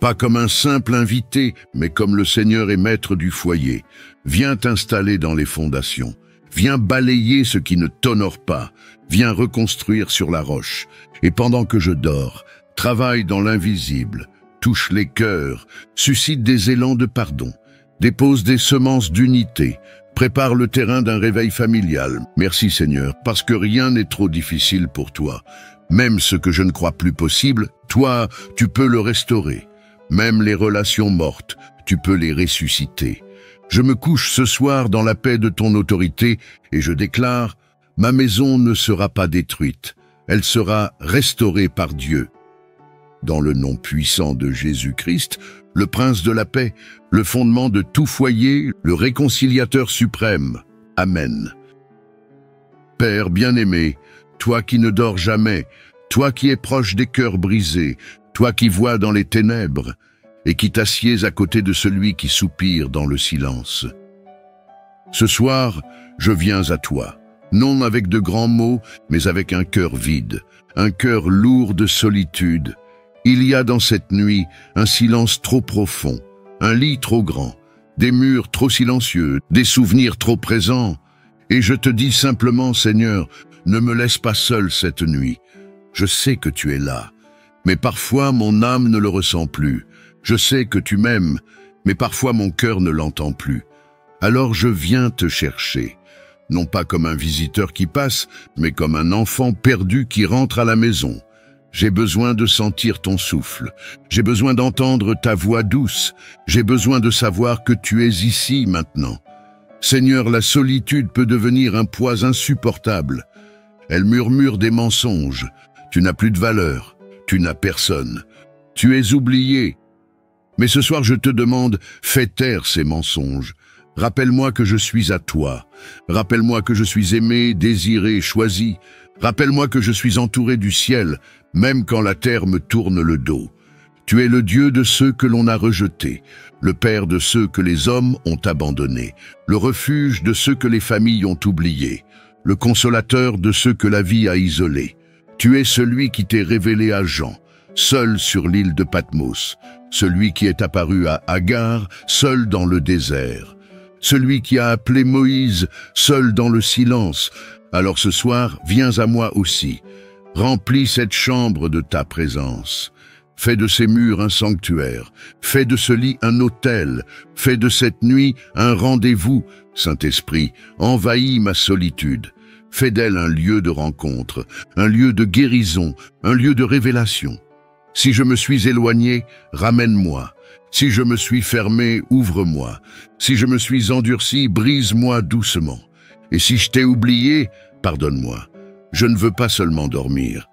Pas comme un simple invité, mais comme le Seigneur est maître du foyer. Viens t'installer dans les fondations. Viens balayer ce qui ne t'honore pas. Viens reconstruire sur la roche. Et pendant que je dors, travaille dans l'invisible, touche les cœurs, suscite des élans de pardon, dépose des semences d'unité, prépare le terrain d'un réveil familial. Merci Seigneur, parce que rien n'est trop difficile pour toi. Même ce que je ne crois plus possible, toi, tu peux le restaurer. Même les relations mortes, tu peux les ressusciter. Je me couche ce soir dans la paix de ton autorité et je déclare, ma maison ne sera pas détruite, elle sera restaurée par Dieu. Dans le nom puissant de Jésus-Christ, le Prince de la paix, le fondement de tout foyer, le réconciliateur suprême. Amen. Père bien-aimé, toi qui ne dors jamais, toi qui es proche des cœurs brisés, toi qui vois dans les ténèbres, et qui t'assieds à côté de celui qui soupire dans le silence. Ce soir, je viens à toi, non avec de grands mots, mais avec un cœur vide, un cœur lourd de solitude. Il y a dans cette nuit un silence trop profond, un lit trop grand, des murs trop silencieux, des souvenirs trop présents. Et je te dis simplement, Seigneur, ne me laisse pas seul cette nuit. Je sais que tu es là, mais parfois mon âme ne le ressent plus. Je sais que tu m'aimes, mais parfois mon cœur ne l'entend plus. Alors je viens te chercher, non pas comme un visiteur qui passe, mais comme un enfant perdu qui rentre à la maison. J'ai besoin de sentir ton souffle, j'ai besoin d'entendre ta voix douce, j'ai besoin de savoir que tu es ici maintenant. Seigneur, la solitude peut devenir un poids insupportable. Elle murmure des mensonges, tu n'as plus de valeur, tu n'as personne, tu es oublié. Mais ce soir, je te demande, fais taire ces mensonges. Rappelle-moi que je suis à toi. Rappelle-moi que je suis aimé, désiré, choisi. Rappelle-moi que je suis entouré du ciel, même quand la terre me tourne le dos. Tu es le Dieu de ceux que l'on a rejetés, le Père de ceux que les hommes ont abandonnés, le refuge de ceux que les familles ont oubliés, le consolateur de ceux que la vie a isolés. Tu es celui qui t'est révélé à Jean, seul sur l'île de Patmos, celui qui est apparu à Agar, seul dans le désert, celui qui a appelé Moïse, seul dans le silence. Alors ce soir, viens à moi aussi. Remplis cette chambre de ta présence. Fais de ces murs un sanctuaire. Fais de ce lit un autel. Fais de cette nuit un rendez-vous. Saint-Esprit, envahis ma solitude. Fais d'elle un lieu de rencontre, un lieu de guérison, un lieu de révélation. Si je me suis éloigné, ramène-moi. Si je me suis fermé, ouvre-moi. Si je me suis endurci, brise-moi doucement. Et si je t'ai oublié, pardonne-moi. Je ne veux pas seulement dormir.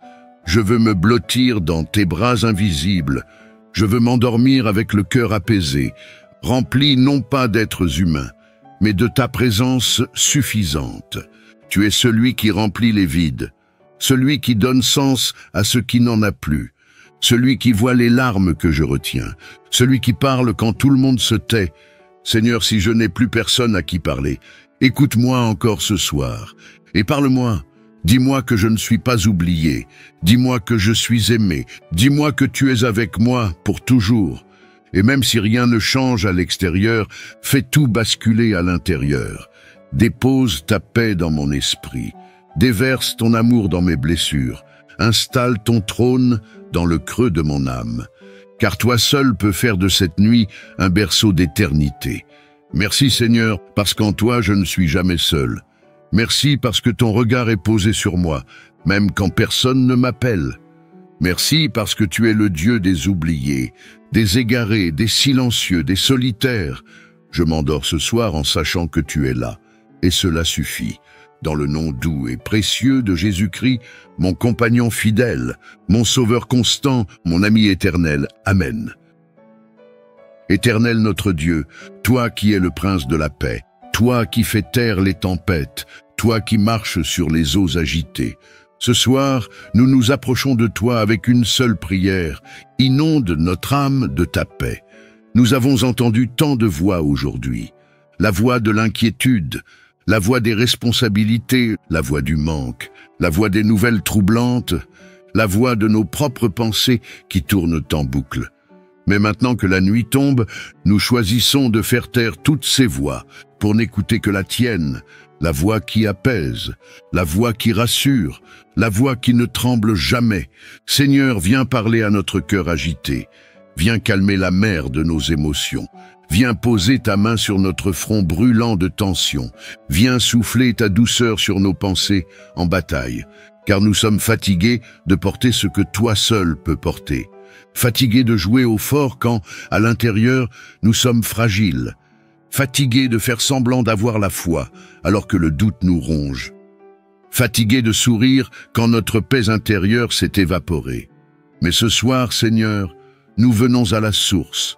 Je veux me blottir dans tes bras invisibles. Je veux m'endormir avec le cœur apaisé, rempli non pas d'êtres humains, mais de ta présence suffisante. Tu es celui qui remplit les vides. celui qui donne sens à ce qui n'en a plus, celui qui voit les larmes que je retiens, celui qui parle quand tout le monde se tait. Seigneur, si je n'ai plus personne à qui parler, écoute-moi encore ce soir et parle-moi. Dis-moi que je ne suis pas oublié, dis-moi que je suis aimé, dis-moi que tu es avec moi pour toujours. Et même si rien ne change à l'extérieur, fais tout basculer à l'intérieur. Dépose ta paix dans mon esprit, déverse ton amour dans mes blessures, installe ton trône dans le creux de mon âme. Car toi seul peux faire de cette nuit un berceau d'éternité. Merci Seigneur, parce qu'en toi je ne suis jamais seul. Merci parce que ton regard est posé sur moi, même quand personne ne m'appelle. Merci parce que tu es le Dieu des oubliés, des égarés, des silencieux, des solitaires. Je m'endors ce soir en sachant que tu es là, et cela suffit. Dans le nom doux et précieux de Jésus-Christ, mon compagnon fidèle, mon sauveur constant, mon ami éternel. Amen. Éternel notre Dieu, toi qui es le prince de la paix, toi qui fais taire les tempêtes, toi qui marches sur les eaux agitées. Ce soir, nous nous approchons de toi avec une seule prière. Inonde notre âme de ta paix. Nous avons entendu tant de voix aujourd'hui. La voix de l'inquiétude, la voix des responsabilités, la voix du manque, la voix des nouvelles troublantes, la voix de nos propres pensées qui tournent en boucle. Mais maintenant que la nuit tombe, nous choisissons de faire taire toutes ces voix pour n'écouter que la tienne, la voix qui apaise, la voix qui rassure, la voix qui ne tremble jamais. Seigneur, viens parler à notre cœur agité, viens calmer la mer de nos émotions, viens poser ta main sur notre front brûlant de tension, viens souffler ta douceur sur nos pensées en bataille, car nous sommes fatigués de porter ce que toi seul peux porter. Fatigués de jouer au fort quand, à l'intérieur, nous sommes fragiles. Fatigués de faire semblant d'avoir la foi, alors que le doute nous ronge. Fatigués de sourire quand notre paix intérieure s'est évaporée. Mais ce soir, Seigneur, nous venons à la source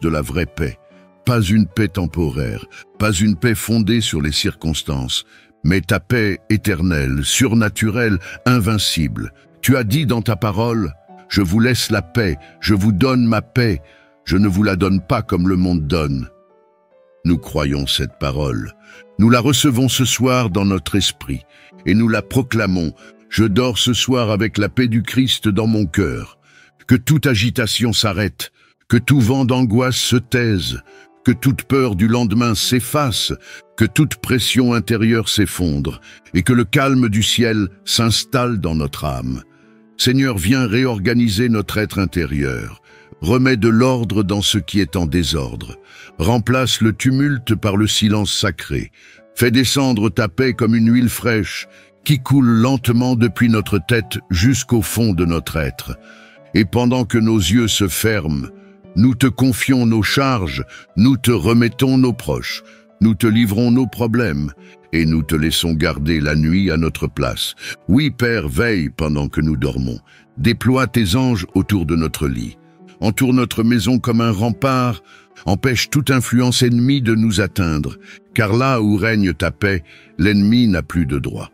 de la vraie paix. Pas une paix temporaire, pas une paix fondée sur les circonstances, mais ta paix éternelle, surnaturelle, invincible. Tu as dit dans ta parole, « Je vous laisse la paix, je vous donne ma paix, je ne vous la donne pas comme le monde donne. » Nous croyons cette parole. Nous la recevons ce soir dans notre esprit et nous la proclamons. Je dors ce soir avec la paix du Christ dans mon cœur. Que toute agitation s'arrête, que tout vent d'angoisse se taise, que toute peur du lendemain s'efface, que toute pression intérieure s'effondre et que le calme du ciel s'installe dans notre âme. Seigneur, viens réorganiser notre être intérieur. Remets de l'ordre dans ce qui est en désordre. Remplace le tumulte par le silence sacré. Fais descendre ta paix comme une huile fraîche qui coule lentement depuis notre tête jusqu'au fond de notre être. Et pendant que nos yeux se ferment, nous te confions nos charges, nous te remettons nos proches, nous te livrons nos problèmes et nous te laissons garder la nuit à notre place. Oui, Père, veille pendant que nous dormons. Déploie tes anges autour de notre lit. Entoure notre maison comme un rempart, empêche toute influence ennemie de nous atteindre, car là où règne ta paix, l'ennemi n'a plus de droit.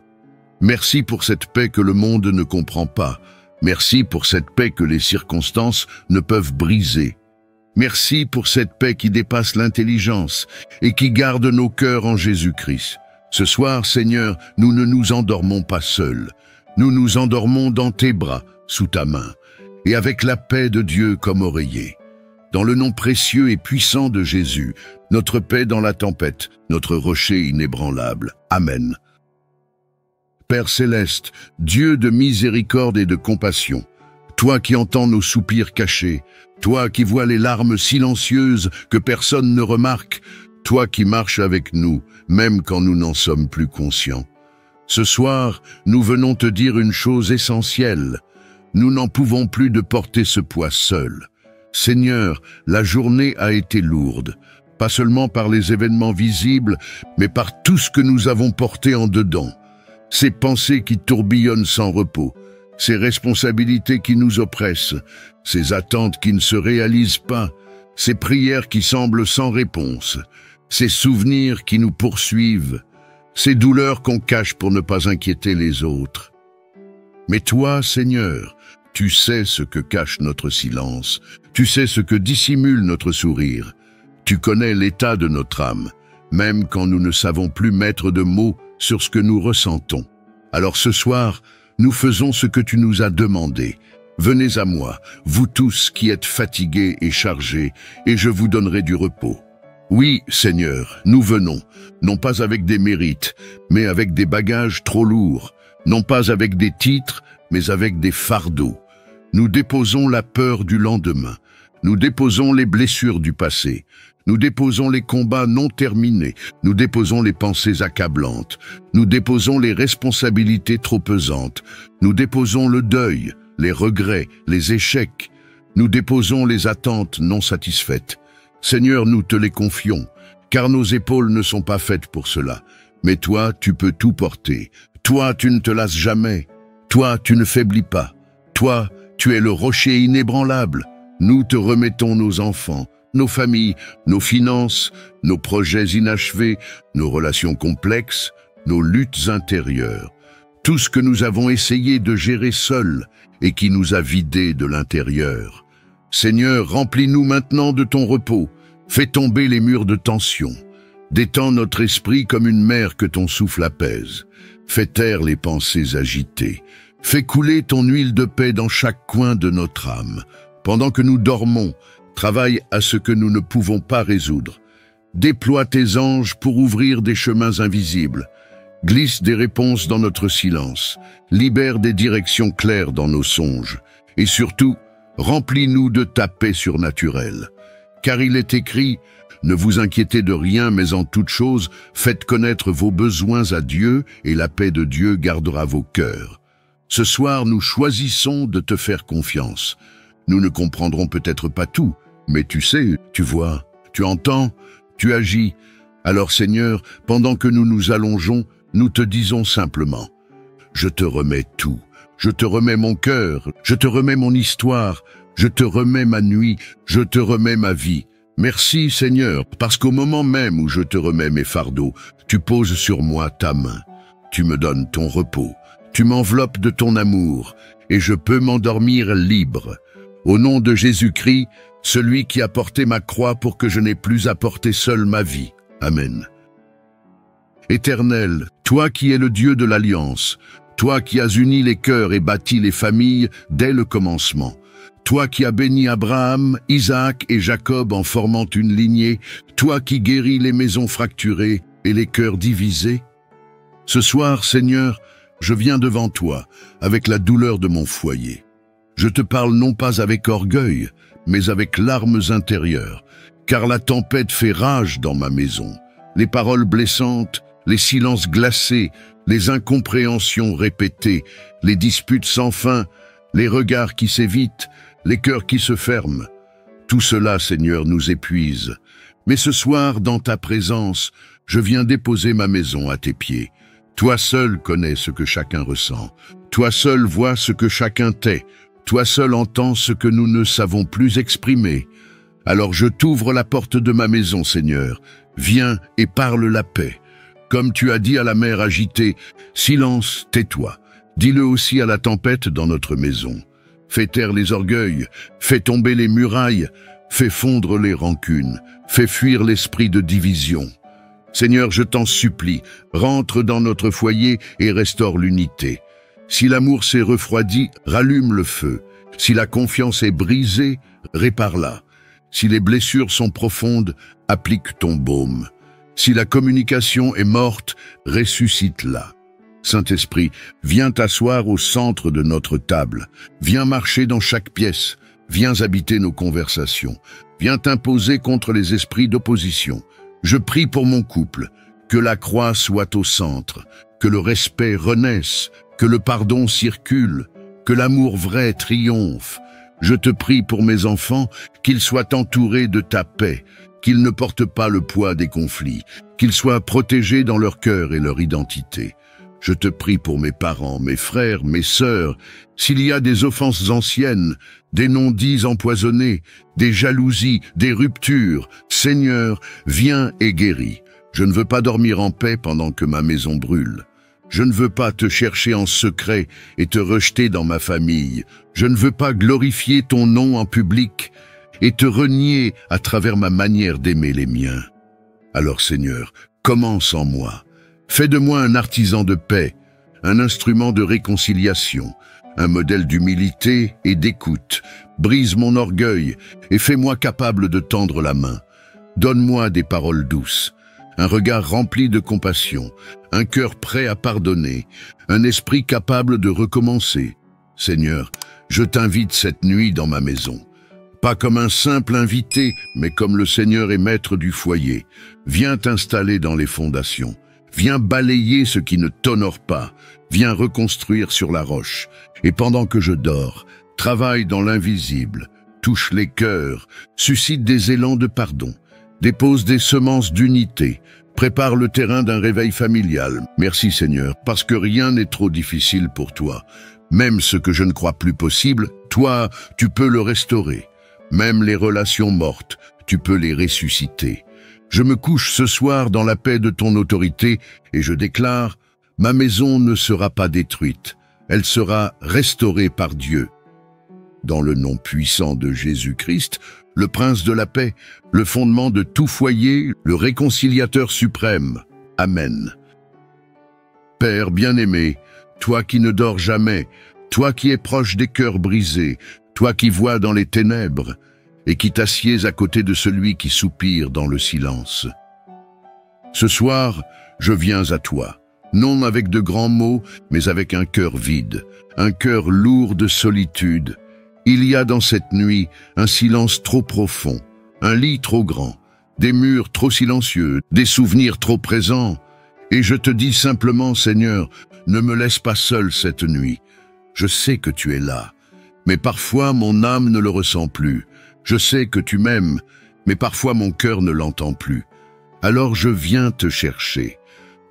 Merci pour cette paix que le monde ne comprend pas. Merci pour cette paix que les circonstances ne peuvent briser. Merci pour cette paix qui dépasse l'intelligence et qui garde nos cœurs en Jésus-Christ. Ce soir, Seigneur, nous ne nous endormons pas seuls. Nous nous endormons dans tes bras, sous ta main, et avec la paix de Dieu comme oreiller. Dans le nom précieux et puissant de Jésus, notre paix dans la tempête, notre rocher inébranlable. Amen. Père céleste, Dieu de miséricorde et de compassion, toi qui entends nos soupirs cachés, toi qui vois les larmes silencieuses que personne ne remarque, toi qui marches avec nous, même quand nous n'en sommes plus conscients. Ce soir, nous venons te dire une chose essentielle. Nous n'en pouvons plus de porter ce poids seul. Seigneur, la journée a été lourde, pas seulement par les événements visibles, mais par tout ce que nous avons porté en dedans. Ces pensées qui tourbillonnent sans repos, ces responsabilités qui nous oppressent, ces attentes qui ne se réalisent pas, ces prières qui semblent sans réponse, ces souvenirs qui nous poursuivent, ces douleurs qu'on cache pour ne pas inquiéter les autres. Mais toi, Seigneur, tu sais ce que cache notre silence, tu sais ce que dissimule notre sourire. Tu connais l'état de notre âme, même quand nous ne savons plus mettre de mots sur ce que nous ressentons. Alors ce soir, nous faisons ce que tu nous as demandé. Venez à moi, vous tous qui êtes fatigués et chargés, et je vous donnerai du repos. Oui, Seigneur, nous venons, non pas avec des mérites, mais avec des bagages trop lourds, non pas avec des titres, mais avec des fardeaux. Nous déposons la peur du lendemain, nous déposons les blessures du passé, nous déposons les combats non terminés, nous déposons les pensées accablantes, nous déposons les responsabilités trop pesantes, nous déposons le deuil, les regrets, les échecs, nous déposons les attentes non satisfaites. Seigneur, nous te les confions, car nos épaules ne sont pas faites pour cela. Mais toi, tu peux tout porter. Toi, tu ne te lasses jamais. Toi, tu ne faiblis pas. Toi, tu es le rocher inébranlable. Nous te remettons nos enfants, nos familles, nos finances, nos projets inachevés, nos relations complexes, nos luttes intérieures. Tout ce que nous avons essayé de gérer seuls et qui nous a vidés de l'intérieur. Seigneur, remplis-nous maintenant de ton repos. Fais tomber les murs de tension. Détends notre esprit comme une mer que ton souffle apaise. Fais taire les pensées agitées. Fais couler ton huile de paix dans chaque coin de notre âme. Pendant que nous dormons, travaille à ce que nous ne pouvons pas résoudre. Déploie tes anges pour ouvrir des chemins invisibles. Glisse des réponses dans notre silence. Libère des directions claires dans nos songes. Et surtout, remplis-nous de ta paix surnaturelle. Car il est écrit, ne vous inquiétez de rien, mais en toute chose, faites connaître vos besoins à Dieu, et la paix de Dieu gardera vos cœurs. Ce soir, nous choisissons de te faire confiance. Nous ne comprendrons peut-être pas tout, mais tu sais, tu vois, tu entends, tu agis. Alors Seigneur, pendant que nous nous allongeons, nous te disons simplement, je te remets tout. Je te remets mon cœur, je te remets mon histoire, je te remets ma nuit, je te remets ma vie. Merci Seigneur, parce qu'au moment même où je te remets mes fardeaux, tu poses sur moi ta main. Tu me donnes ton repos, tu m'enveloppes de ton amour, et je peux m'endormir libre. Au nom de Jésus-Christ, celui qui a porté ma croix pour que je n'ai plus à porter seul ma vie. Amen. Éternel, toi qui es le Dieu de l'Alliance, toi qui as uni les cœurs et bâti les familles dès le commencement, toi qui as béni Abraham, Isaac et Jacob en formant une lignée, toi qui guéris les maisons fracturées et les cœurs divisés. Ce soir, Seigneur, je viens devant toi avec la douleur de mon foyer. Je te parle non pas avec orgueil, mais avec larmes intérieures, car la tempête fait rage dans ma maison. Les paroles blessantes, les silences glacés, les incompréhensions répétées, les disputes sans fin, les regards qui s'évitent, les cœurs qui se ferment. Tout cela, Seigneur, nous épuise. Mais ce soir, dans ta présence, je viens déposer ma maison à tes pieds. Toi seul connais ce que chacun ressent. Toi seul vois ce que chacun tait. Toi seul entends ce que nous ne savons plus exprimer. Alors je t'ouvre la porte de ma maison, Seigneur. Viens et parle la paix. Comme tu as dit à la mer agitée, silence, tais-toi. Dis-le aussi à la tempête dans notre maison. Fais taire les orgueils, fais tomber les murailles, fais fondre les rancunes, fais fuir l'esprit de division. Seigneur, je t'en supplie, rentre dans notre foyer et restaure l'unité. Si l'amour s'est refroidi, rallume le feu. Si la confiance est brisée, répare-la. Si les blessures sont profondes, applique ton baume. Si la communication est morte, ressuscite-la. Saint-Esprit, viens t'asseoir au centre de notre table. Viens marcher dans chaque pièce. Viens habiter nos conversations. Viens t'imposer contre les esprits d'opposition. Je prie pour mon couple, que la croix soit au centre, que le respect renaisse, que le pardon circule, que l'amour vrai triomphe. Je te prie pour mes enfants, qu'ils soient entourés de ta paix, qu'ils ne portent pas le poids des conflits, qu'ils soient protégés dans leur cœur et leur identité. Je te prie pour mes parents, mes frères, mes sœurs, s'il y a des offenses anciennes, des non-dits empoisonnés, des jalousies, des ruptures, Seigneur, viens et guéris. Je ne veux pas dormir en paix pendant que ma maison brûle. Je ne veux pas te chercher en secret et te rejeter dans ma famille. Je ne veux pas glorifier ton nom en public et te renier à travers ma manière d'aimer les miens. Alors Seigneur, commence en moi. Fais de moi un artisan de paix, un instrument de réconciliation, un modèle d'humilité et d'écoute. Brise mon orgueil et fais-moi capable de tendre la main. Donne-moi des paroles douces, un regard rempli de compassion, un cœur prêt à pardonner, un esprit capable de recommencer. Seigneur, je t'invite cette nuit dans ma maison. Pas comme un simple invité, mais comme le Seigneur est maître du foyer. Viens t'installer dans les fondations. Viens balayer ce qui ne t'honore pas. Viens reconstruire sur la roche. Et pendant que je dors, travaille dans l'invisible, touche les cœurs, suscite des élans de pardon, dépose des semences d'unité, prépare le terrain d'un réveil familial. Merci Seigneur, parce que rien n'est trop difficile pour toi. Même ce que je ne crois plus possible, toi, tu peux le restaurer. Même les relations mortes, tu peux les ressusciter. Je me couche ce soir dans la paix de ton autorité et je déclare, ma maison ne sera pas détruite, elle sera restaurée par Dieu. Dans le nom puissant de Jésus-Christ, le Prince de la paix, le fondement de tout foyer, le réconciliateur suprême. Amen. Père bien-aimé, toi qui ne dors jamais, toi qui es proche des cœurs brisés, toi qui vois dans les ténèbres et qui t'assieds à côté de celui qui soupire dans le silence. Ce soir, je viens à toi, non avec de grands mots, mais avec un cœur vide, un cœur lourd de solitude. Il y a dans cette nuit un silence trop profond, un lit trop grand, des murs trop silencieux, des souvenirs trop présents. Et je te dis simplement, Seigneur, ne me laisse pas seul cette nuit. Je sais que tu es là, mais parfois mon âme ne le ressent plus. Je sais que tu m'aimes, mais parfois mon cœur ne l'entend plus. Alors je viens te chercher,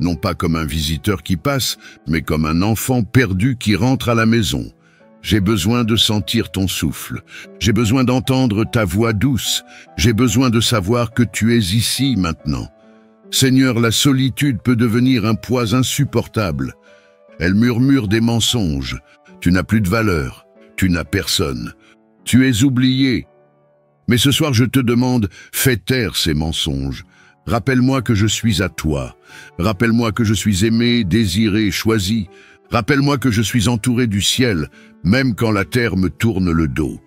non pas comme un visiteur qui passe, mais comme un enfant perdu qui rentre à la maison. J'ai besoin de sentir ton souffle, j'ai besoin d'entendre ta voix douce, j'ai besoin de savoir que tu es ici maintenant. Seigneur, la solitude peut devenir un poids insupportable. Elle murmure des mensonges. Tu n'as plus de valeur, tu n'as personne, tu es oublié. Mais ce soir je te demande, fais taire ces mensonges. Rappelle-moi que je suis à toi. Rappelle-moi que je suis aimé, désiré, choisi. Rappelle-moi que je suis entouré du ciel, même quand la terre me tourne le dos.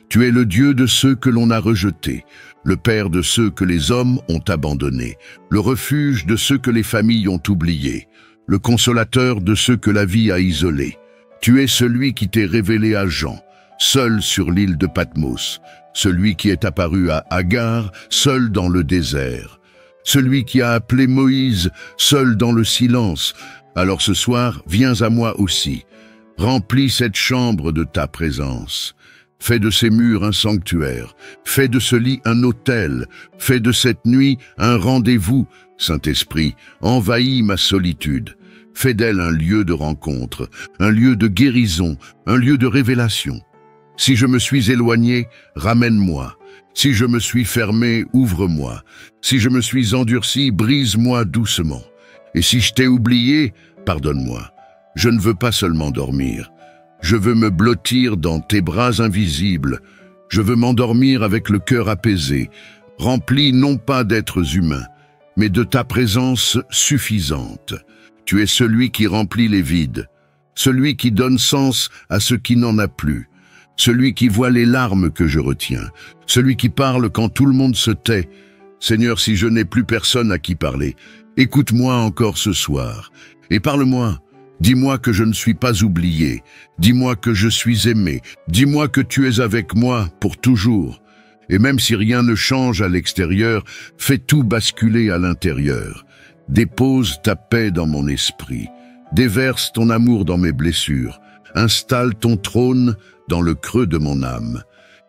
Tu es le Dieu de ceux que l'on a rejetés, le Père de ceux que les hommes ont abandonnés, le refuge de ceux que les familles ont oubliés, le consolateur de ceux que la vie a isolés. Tu es celui qui t'est révélé à Jean, seul sur l'île de Patmos, celui qui est apparu à Agar, seul dans le désert, celui qui a appelé Moïse, seul dans le silence. Alors ce soir, viens à moi aussi. Remplis cette chambre de ta présence. Fais de ces murs un sanctuaire. Fais de ce lit un autel. Fais de cette nuit un rendez-vous. Saint-Esprit, envahis ma solitude. Fais d'elle un lieu de rencontre, un lieu de guérison, un lieu de révélation. Si je me suis éloigné, ramène-moi. Si je me suis fermé, ouvre-moi. Si je me suis endurci, brise-moi doucement. Et si je t'ai oublié, pardonne-moi. Je ne veux pas seulement dormir. Je veux me blottir dans tes bras invisibles. Je veux m'endormir avec le cœur apaisé, rempli non pas d'êtres humains, mais de ta présence suffisante. Tu es celui qui remplit les vides, celui qui donne sens à ce qui n'en a plus, celui qui voit les larmes que je retiens, celui qui parle quand tout le monde se tait. Seigneur, si je n'ai plus personne à qui parler, écoute-moi encore ce soir et parle-moi. Dis-moi que je ne suis pas oublié, dis-moi que je suis aimé, dis-moi que tu es avec moi pour toujours. Et même si rien ne change à l'extérieur, fais tout basculer à l'intérieur. Dépose ta paix dans mon esprit, déverse ton amour dans mes blessures, installe ton trône dans le creux de mon âme.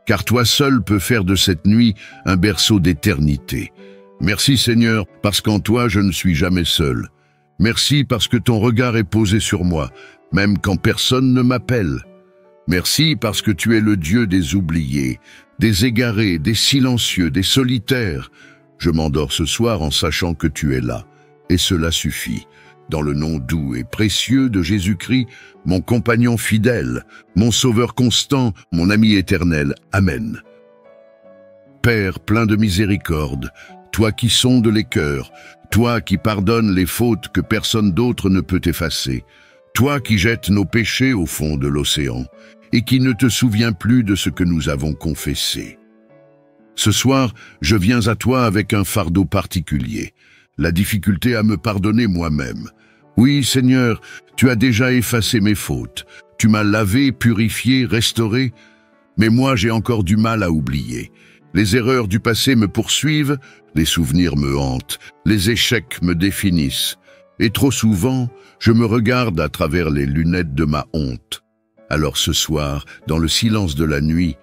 Car toi seul peux faire de cette nuit un berceau d'éternité. Merci Seigneur, parce qu'en toi je ne suis jamais seul. Merci parce que ton regard est posé sur moi, même quand personne ne m'appelle. Merci parce que tu es le Dieu des oubliés, des égarés, des silencieux, des solitaires. Je m'endors ce soir en sachant que tu es là, et cela suffit. dans le nom doux et précieux de Jésus-Christ, mon compagnon fidèle, mon sauveur constant, mon ami éternel. Amen. Père plein de miséricorde, toi qui sondes les cœurs, toi qui pardonnes les fautes que personne d'autre ne peut effacer, toi qui jettes nos péchés au fond de l'océan et qui ne te souviens plus de ce que nous avons confessé. Ce soir, je viens à toi avec un fardeau particulier, la difficulté à me pardonner moi-même. Oui, Seigneur, tu as déjà effacé mes fautes, tu m'as lavé, purifié, restauré, mais moi j'ai encore du mal à oublier. Les erreurs du passé me poursuivent, les souvenirs me hantent, les échecs me définissent. Et trop souvent, je me regarde à travers les lunettes de ma honte. Alors ce soir, dans le silence de la nuit,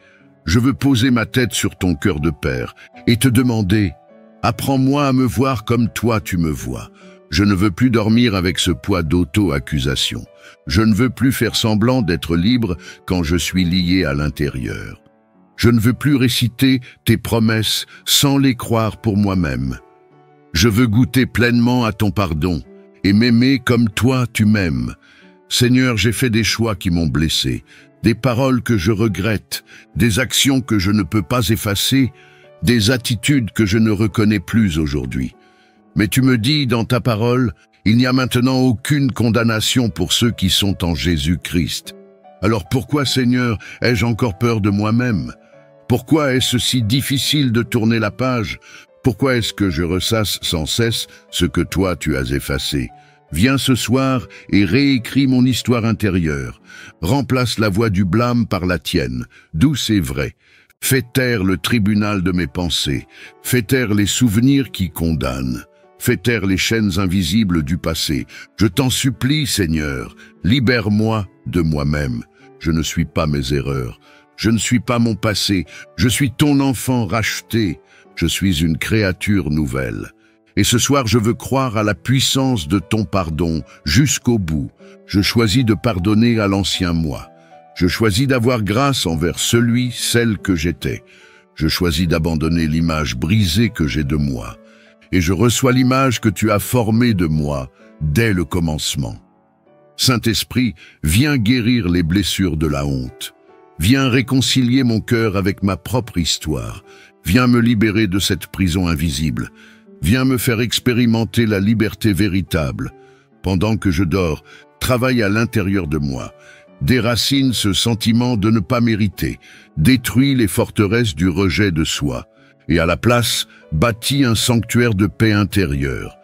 je veux poser ma tête sur ton cœur de père et te demander « Apprends-moi à me voir comme toi tu me vois ». Je ne veux plus dormir avec ce poids d'auto-accusation. Je ne veux plus faire semblant d'être libre quand je suis lié à l'intérieur. Je ne veux plus réciter tes promesses sans les croire pour moi-même. Je veux goûter pleinement à ton pardon et m'aimer comme toi tu m'aimes. Seigneur, j'ai fait des choix qui m'ont blessé, des paroles que je regrette, des actions que je ne peux pas effacer, des attitudes que je ne reconnais plus aujourd'hui. Mais tu me dis dans ta parole, il n'y a maintenant aucune condamnation pour ceux qui sont en Jésus-Christ. Alors pourquoi, Seigneur, ai-je encore peur de moi-même? Pourquoi est-ce si difficile de tourner la page? Pourquoi est-ce que je ressasse sans cesse ce que toi tu as effacé? Viens ce soir et réécris mon histoire intérieure. Remplace la voix du blâme par la tienne, douce et vraie. Fais taire le tribunal de mes pensées. Fais taire les souvenirs qui condamnent. Fais taire les chaînes invisibles du passé. Je t'en supplie, Seigneur, libère-moi de moi-même. Je ne suis pas mes erreurs. Je ne suis pas mon passé. Je suis ton enfant racheté. Je suis une créature nouvelle. Et ce soir, je veux croire à la puissance de ton pardon jusqu'au bout. Je choisis de pardonner à l'ancien moi. Je choisis d'avoir grâce envers celui, celle que j'étais. Je choisis d'abandonner l'image brisée que j'ai de moi. Et je reçois l'image que tu as formée de moi dès le commencement. Saint-Esprit, viens guérir les blessures de la honte. Viens réconcilier mon cœur avec ma propre histoire. Viens me libérer de cette prison invisible. Viens me faire expérimenter la liberté véritable. Pendant que je dors, travaille à l'intérieur de moi. Déracine ce sentiment de ne pas mériter. Détruis les forteresses du rejet de soi. Et à la place, bâtis un sanctuaire de paix intérieure.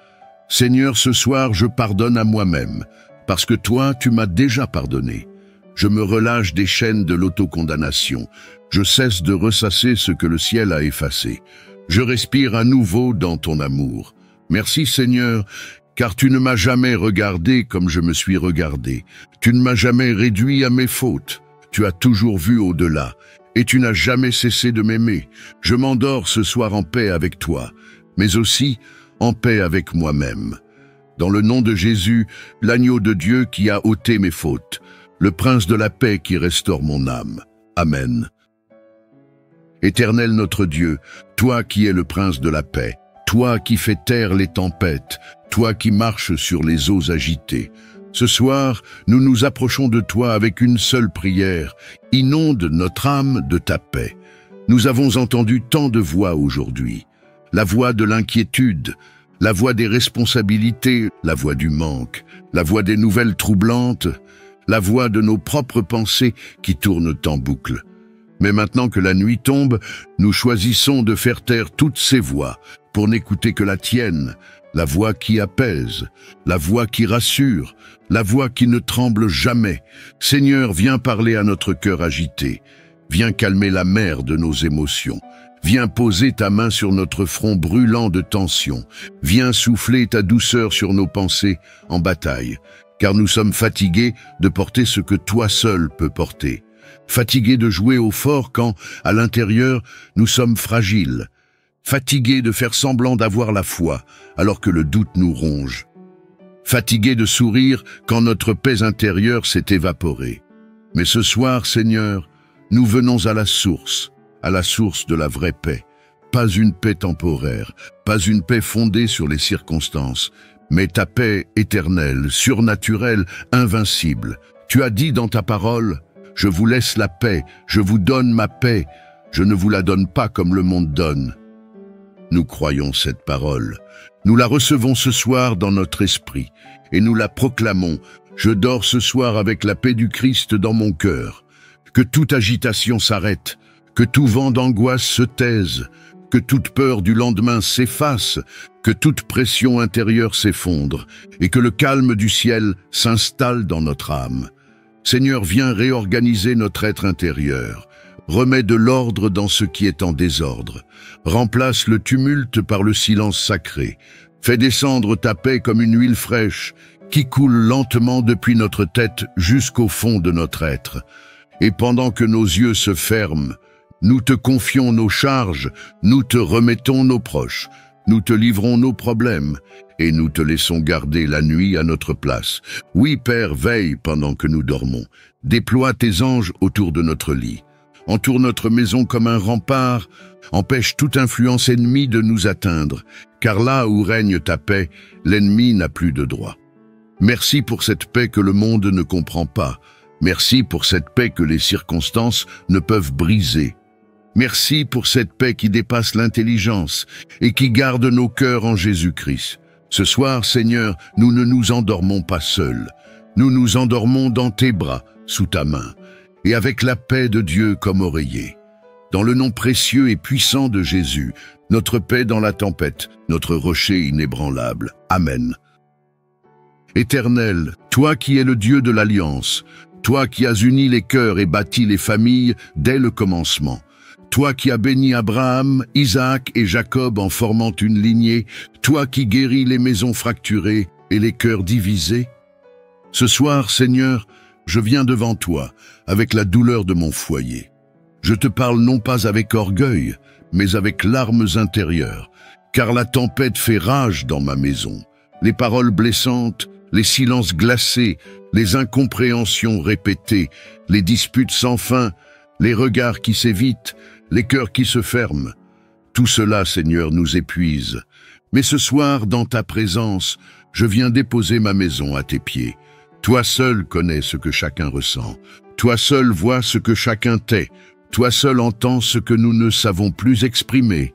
Seigneur, ce soir, je pardonne à moi-même, parce que toi, tu m'as déjà pardonné. Je me relâche des chaînes de l'autocondamnation. Je cesse de ressasser ce que le ciel a effacé. Je respire à nouveau dans ton amour. Merci Seigneur, car tu ne m'as jamais regardé comme je me suis regardé. Tu ne m'as jamais réduit à mes fautes. Tu as toujours vu au-delà, et tu n'as jamais cessé de m'aimer. Je m'endors ce soir en paix avec toi, mais aussi en paix avec moi-même. Dans le nom de Jésus, l'agneau de Dieu qui a ôté mes fautes, le prince de la paix qui restaure mon âme. Amen. Éternel notre Dieu, toi qui es le prince de la paix, toi qui fais taire les tempêtes, toi qui marches sur les eaux agitées, ce soir, nous nous approchons de toi avec une seule prière. Inonde notre âme de ta paix. Nous avons entendu tant de voix aujourd'hui. La voix de l'inquiétude, la voix des responsabilités, la voix du manque, la voix des nouvelles troublantes, la voix de nos propres pensées qui tournent en boucle. Mais maintenant que la nuit tombe, nous choisissons de faire taire toutes ces voix pour n'écouter que la tienne, la voix qui apaise, la voix qui rassure, la voix qui ne tremble jamais. Seigneur, viens parler à notre cœur agité. Viens calmer la mer de nos émotions. Viens poser ta main sur notre front brûlant de tension. Viens souffler ta douceur sur nos pensées en bataille, car nous sommes fatigués de porter ce que toi seul peux porter. Fatigués de jouer au fort quand, à l'intérieur, nous sommes fragiles. Fatigués de faire semblant d'avoir la foi, alors que le doute nous ronge. Fatigués de sourire quand notre paix intérieure s'est évaporée. Mais ce soir, Seigneur, nous venons à la source de la vraie paix. pas une paix temporaire, pas une paix fondée sur les circonstances, mais ta paix éternelle, surnaturelle, invincible. Tu as dit dans ta parole, « Je vous laisse la paix, je vous donne ma paix, je ne vous la donne pas comme le monde donne. » Nous croyons cette parole. Nous la recevons ce soir dans notre esprit et nous la proclamons. Je dors ce soir avec la paix du Christ dans mon cœur. Que toute agitation s'arrête, que tout vent d'angoisse se taise, que toute peur du lendemain s'efface, que toute pression intérieure s'effondre et que le calme du ciel s'installe dans notre âme. Seigneur, viens réorganiser notre être intérieur. Remets de l'ordre dans ce qui est en désordre. Remplace le tumulte par le silence sacré. Fais descendre ta paix comme une huile fraîche qui coule lentement depuis notre tête jusqu'au fond de notre être. Et pendant que nos yeux se ferment, nous te confions nos charges, nous te remettons nos proches, nous te livrons nos problèmes et nous te laissons garder la nuit à notre place. Oui, Père, veille pendant que nous dormons. Déploie tes anges autour de notre lit. Entoure notre maison comme un rempart, empêche toute influence ennemie de nous atteindre, car là où règne ta paix, l'ennemi n'a plus de droit. Merci pour cette paix que le monde ne comprend pas. Merci pour cette paix que les circonstances ne peuvent briser. Merci pour cette paix qui dépasse l'intelligence et qui garde nos cœurs en Jésus-Christ. Ce soir, Seigneur, nous ne nous endormons pas seuls. Nous nous endormons dans tes bras, sous ta main, et avec la paix de Dieu comme oreiller. Dans le nom précieux et puissant de Jésus, notre paix dans la tempête, notre rocher inébranlable. Amen. Éternel, toi qui es le Dieu de l'Alliance, toi qui as uni les cœurs et bâti les familles dès le commencement, toi qui as béni Abraham, Isaac et Jacob en formant une lignée, toi qui guéris les maisons fracturées et les cœurs divisés. Ce soir, Seigneur, je viens devant toi avec la douleur de mon foyer. Je te parle non pas avec orgueil, mais avec larmes intérieures, car la tempête fait rage dans ma maison. Les paroles blessantes, les silences glacés, les incompréhensions répétées, les disputes sans fin, les regards qui s'évitent, les cœurs qui se ferment. Tout cela, Seigneur, nous épuise. Mais ce soir, dans ta présence, je viens déposer ma maison à tes pieds. Toi seul connais ce que chacun ressent. Toi seul vois ce que chacun tait. Toi seul entends ce que nous ne savons plus exprimer.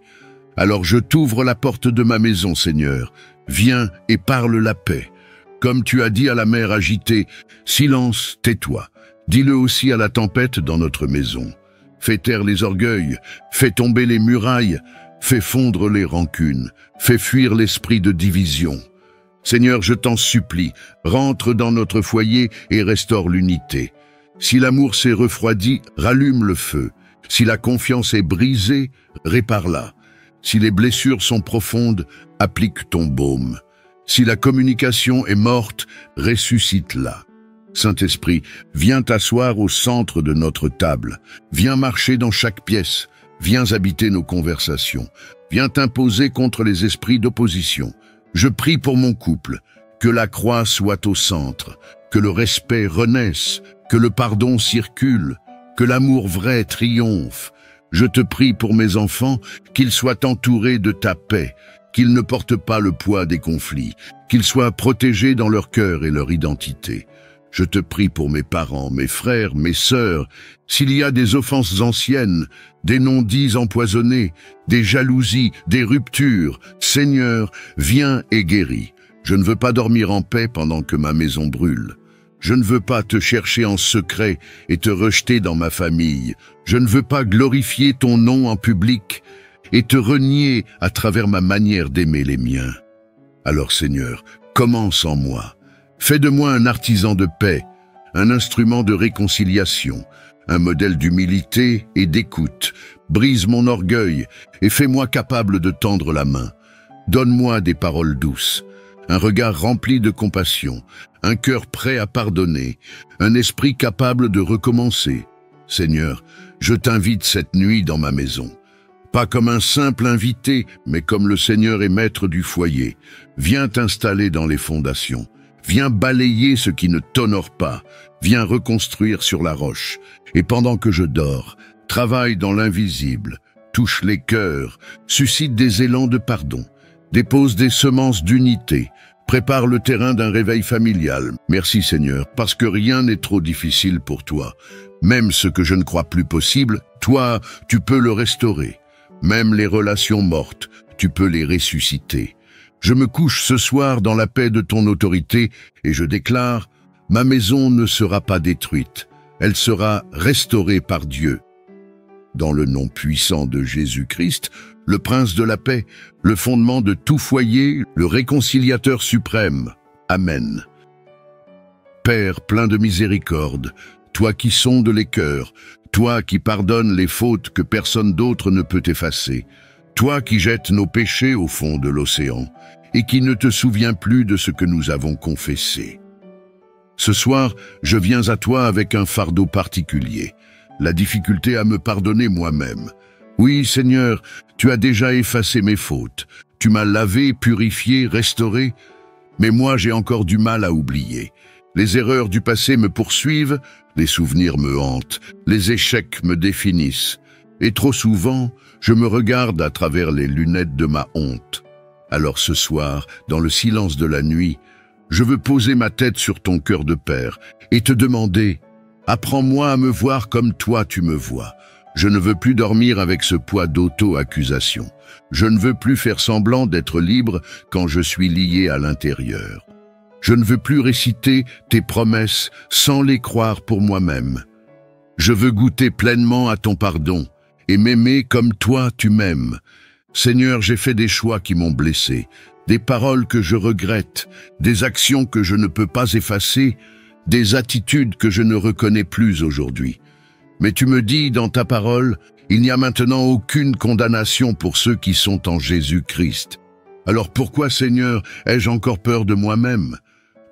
Alors je t'ouvre la porte de ma maison, Seigneur. Viens et parle la paix. Comme tu as dit à la mer agitée, silence, tais-toi. Dis-le aussi à la tempête dans notre maison. Fais taire les orgueils, fais tomber les murailles, fais fondre les rancunes, fais fuir l'esprit de division. Seigneur, je t'en supplie, rentre dans notre foyer et restaure l'unité. Si l'amour s'est refroidi, rallume le feu. Si la confiance est brisée, répare-la. Si les blessures sont profondes, applique ton baume. Si la communication est morte, ressuscite-la. Saint-Esprit, viens t'asseoir au centre de notre table. Viens marcher dans chaque pièce. Viens habiter nos conversations. Viens t'imposer contre les esprits d'opposition. Je prie pour mon couple, que la croix soit au centre, que le respect renaisse, que le pardon circule, que l'amour vrai triomphe. Je te prie pour mes enfants, qu'ils soient entourés de ta paix, qu'ils ne portent pas le poids des conflits, qu'ils soient protégés dans leur cœur et leur identité. Je te prie pour mes parents, mes frères, mes sœurs, s'il y a des offenses anciennes, des non-dits empoisonnés, des jalousies, des ruptures, Seigneur, viens et guéris. Je ne veux pas dormir en paix pendant que ma maison brûle. Je ne veux pas te chercher en secret et te rejeter dans ma famille. Je ne veux pas glorifier ton nom en public et te renier à travers ma manière d'aimer les miens. Alors Seigneur, commence en moi. Fais de moi un artisan de paix, un instrument de réconciliation, un modèle d'humilité et d'écoute. Brise mon orgueil et fais-moi capable de tendre la main. Donne-moi des paroles douces, un regard rempli de compassion, un cœur prêt à pardonner, un esprit capable de recommencer. Seigneur, je t'invite cette nuit dans ma maison. Pas comme un simple invité, mais comme le Seigneur est maître du foyer. Viens t'installer dans les fondations. Viens balayer ce qui ne t'honore pas. Viens reconstruire sur la roche. Et pendant que je dors, travaille dans l'invisible. touche les cœurs, suscite des élans de pardon, dépose des semences d'unité, prépare le terrain d'un réveil familial. Merci Seigneur, parce que rien n'est trop difficile pour toi. Même ce que je ne crois plus possible, toi, tu peux le restaurer. Même les relations mortes, tu peux les ressusciter. Je me couche ce soir dans la paix de ton autorité et je déclare, ma maison ne sera pas détruite, elle sera restaurée par Dieu. Dans le nom puissant de Jésus-Christ, le Prince de la paix, le fondement de tout foyer, le réconciliateur suprême. Amen. Père plein de miséricorde, toi qui sondes les cœurs, toi qui pardonnes les fautes que personne d'autre ne peut effacer, toi qui jettes nos péchés au fond de l'océan et qui ne te souviens plus de ce que nous avons confessé. Ce soir, je viens à toi avec un fardeau particulier, la difficulté à me pardonner moi-même. Oui, Seigneur, tu as déjà effacé mes fautes, tu m'as lavé, purifié, restauré, mais moi j'ai encore du mal à oublier. Les erreurs du passé me poursuivent, les souvenirs me hantent, les échecs me définissent. Et trop souvent, je me regarde à travers les lunettes de ma honte. Alors ce soir, dans le silence de la nuit, je veux poser ma tête sur ton cœur de père et te demander, apprends-moi à me voir comme toi tu me vois. Je ne veux plus dormir avec ce poids d'auto-accusation. Je ne veux plus faire semblant d'être libre quand je suis lié à l'intérieur. Je ne veux plus réciter tes promesses sans les croire pour moi-même. Je veux goûter pleinement à ton pardon et m'aimer comme toi tu m'aimes. Seigneur, j'ai fait des choix qui m'ont blessé, des paroles que je regrette, des actions que je ne peux pas effacer, des attitudes que je ne reconnais plus aujourd'hui. Mais tu me dis dans ta parole, il n'y a maintenant aucune condamnation pour ceux qui sont en Jésus-Christ. Alors pourquoi, Seigneur, ai-je encore peur de moi-même?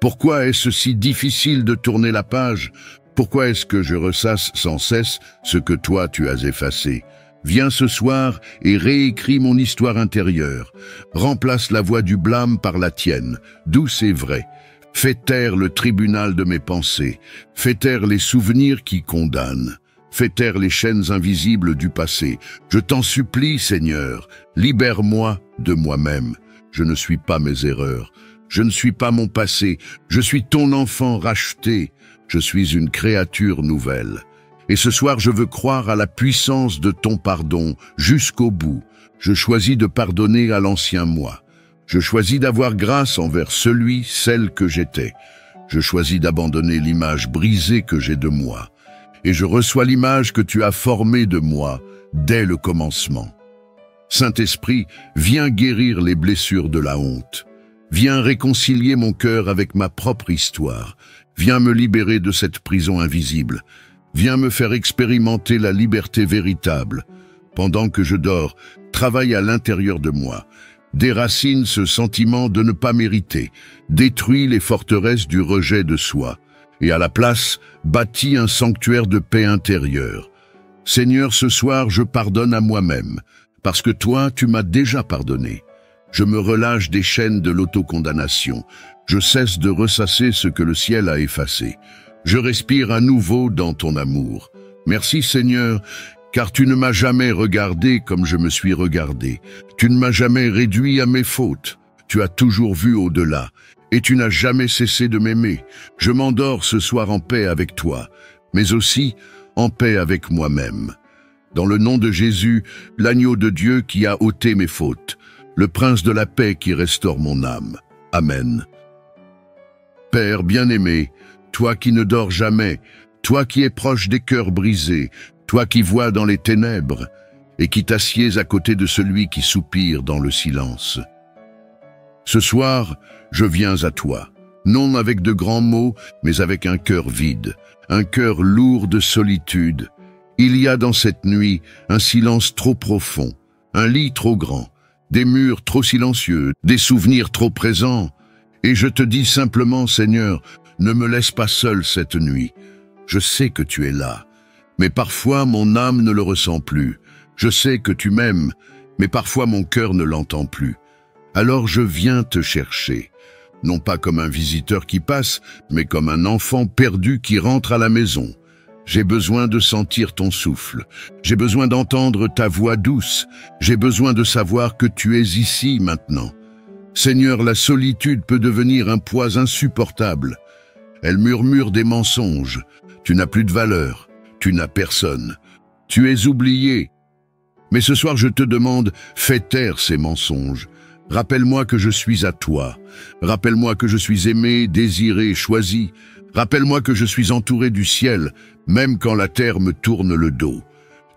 Pourquoi est-ce si difficile de tourner la page? Pourquoi est-ce que je ressasse sans cesse ce que toi tu as effacé? Viens ce soir et réécris mon histoire intérieure. Remplace la voix du blâme par la tienne, douce et vraie. Fais taire le tribunal de mes pensées. Fais taire les souvenirs qui condamnent. Fais taire les chaînes invisibles du passé. Je t'en supplie, Seigneur, libère-moi de moi-même. Je ne suis pas mes erreurs. Je ne suis pas mon passé. Je suis ton enfant racheté. Je suis une créature nouvelle. Et ce soir, je veux croire à la puissance de ton pardon jusqu'au bout. Je choisis de pardonner à l'ancien moi. Je choisis d'avoir grâce envers celui, celle que j'étais. Je choisis d'abandonner l'image brisée que j'ai de moi. Et je reçois l'image que tu as formée de moi dès le commencement. Saint-Esprit, viens guérir les blessures de la honte. Viens réconcilier mon cœur avec ma propre histoire. Viens me libérer de cette prison invisible. Viens me faire expérimenter la liberté véritable. Pendant que je dors, travaille à l'intérieur de moi. Déracine ce sentiment de ne pas mériter. Détruis les forteresses du rejet de soi. Et à la place, bâtis un sanctuaire de paix intérieure. Seigneur, ce soir, je pardonne à moi-même, parce que toi, tu m'as déjà pardonné. Je me relâche des chaînes de l'autocondamnation. Je cesse de ressasser ce que le ciel a effacé. Je respire à nouveau dans ton amour. Merci Seigneur, car tu ne m'as jamais regardé comme je me suis regardé. Tu ne m'as jamais réduit à mes fautes. Tu as toujours vu au-delà, et tu n'as jamais cessé de m'aimer. Je m'endors ce soir en paix avec toi, mais aussi en paix avec moi-même. Dans le nom de Jésus, l'agneau de Dieu qui a ôté mes fautes, le prince de la paix qui restaure mon âme. Amen. Père bien-aimé, toi qui ne dors jamais, toi qui es proche des cœurs brisés, toi qui vois dans les ténèbres et qui t'assieds à côté de celui qui soupire dans le silence. Ce soir, je viens à toi, non avec de grands mots, mais avec un cœur vide, un cœur lourd de solitude. Il y a dans cette nuit un silence trop profond, un lit trop grand, des murs trop silencieux, des souvenirs trop présents. Et je te dis simplement, Seigneur, ne me laisse pas seul cette nuit. Je sais que tu es là, mais parfois mon âme ne le ressent plus. Je sais que tu m'aimes, mais parfois mon cœur ne l'entend plus. Alors je viens te chercher, non pas comme un visiteur qui passe, mais comme un enfant perdu qui rentre à la maison. J'ai besoin de sentir ton souffle. J'ai besoin d'entendre ta voix douce. J'ai besoin de savoir que tu es ici maintenant. Seigneur, la solitude peut devenir un poids insupportable. Elle murmure des mensonges. Tu n'as plus de valeur. Tu n'as personne. Tu es oublié. Mais ce soir, je te demande, fais taire ces mensonges. Rappelle-moi que je suis à toi. Rappelle-moi que je suis aimé, désiré, choisi. Rappelle-moi que je suis entouré du ciel, même quand la terre me tourne le dos.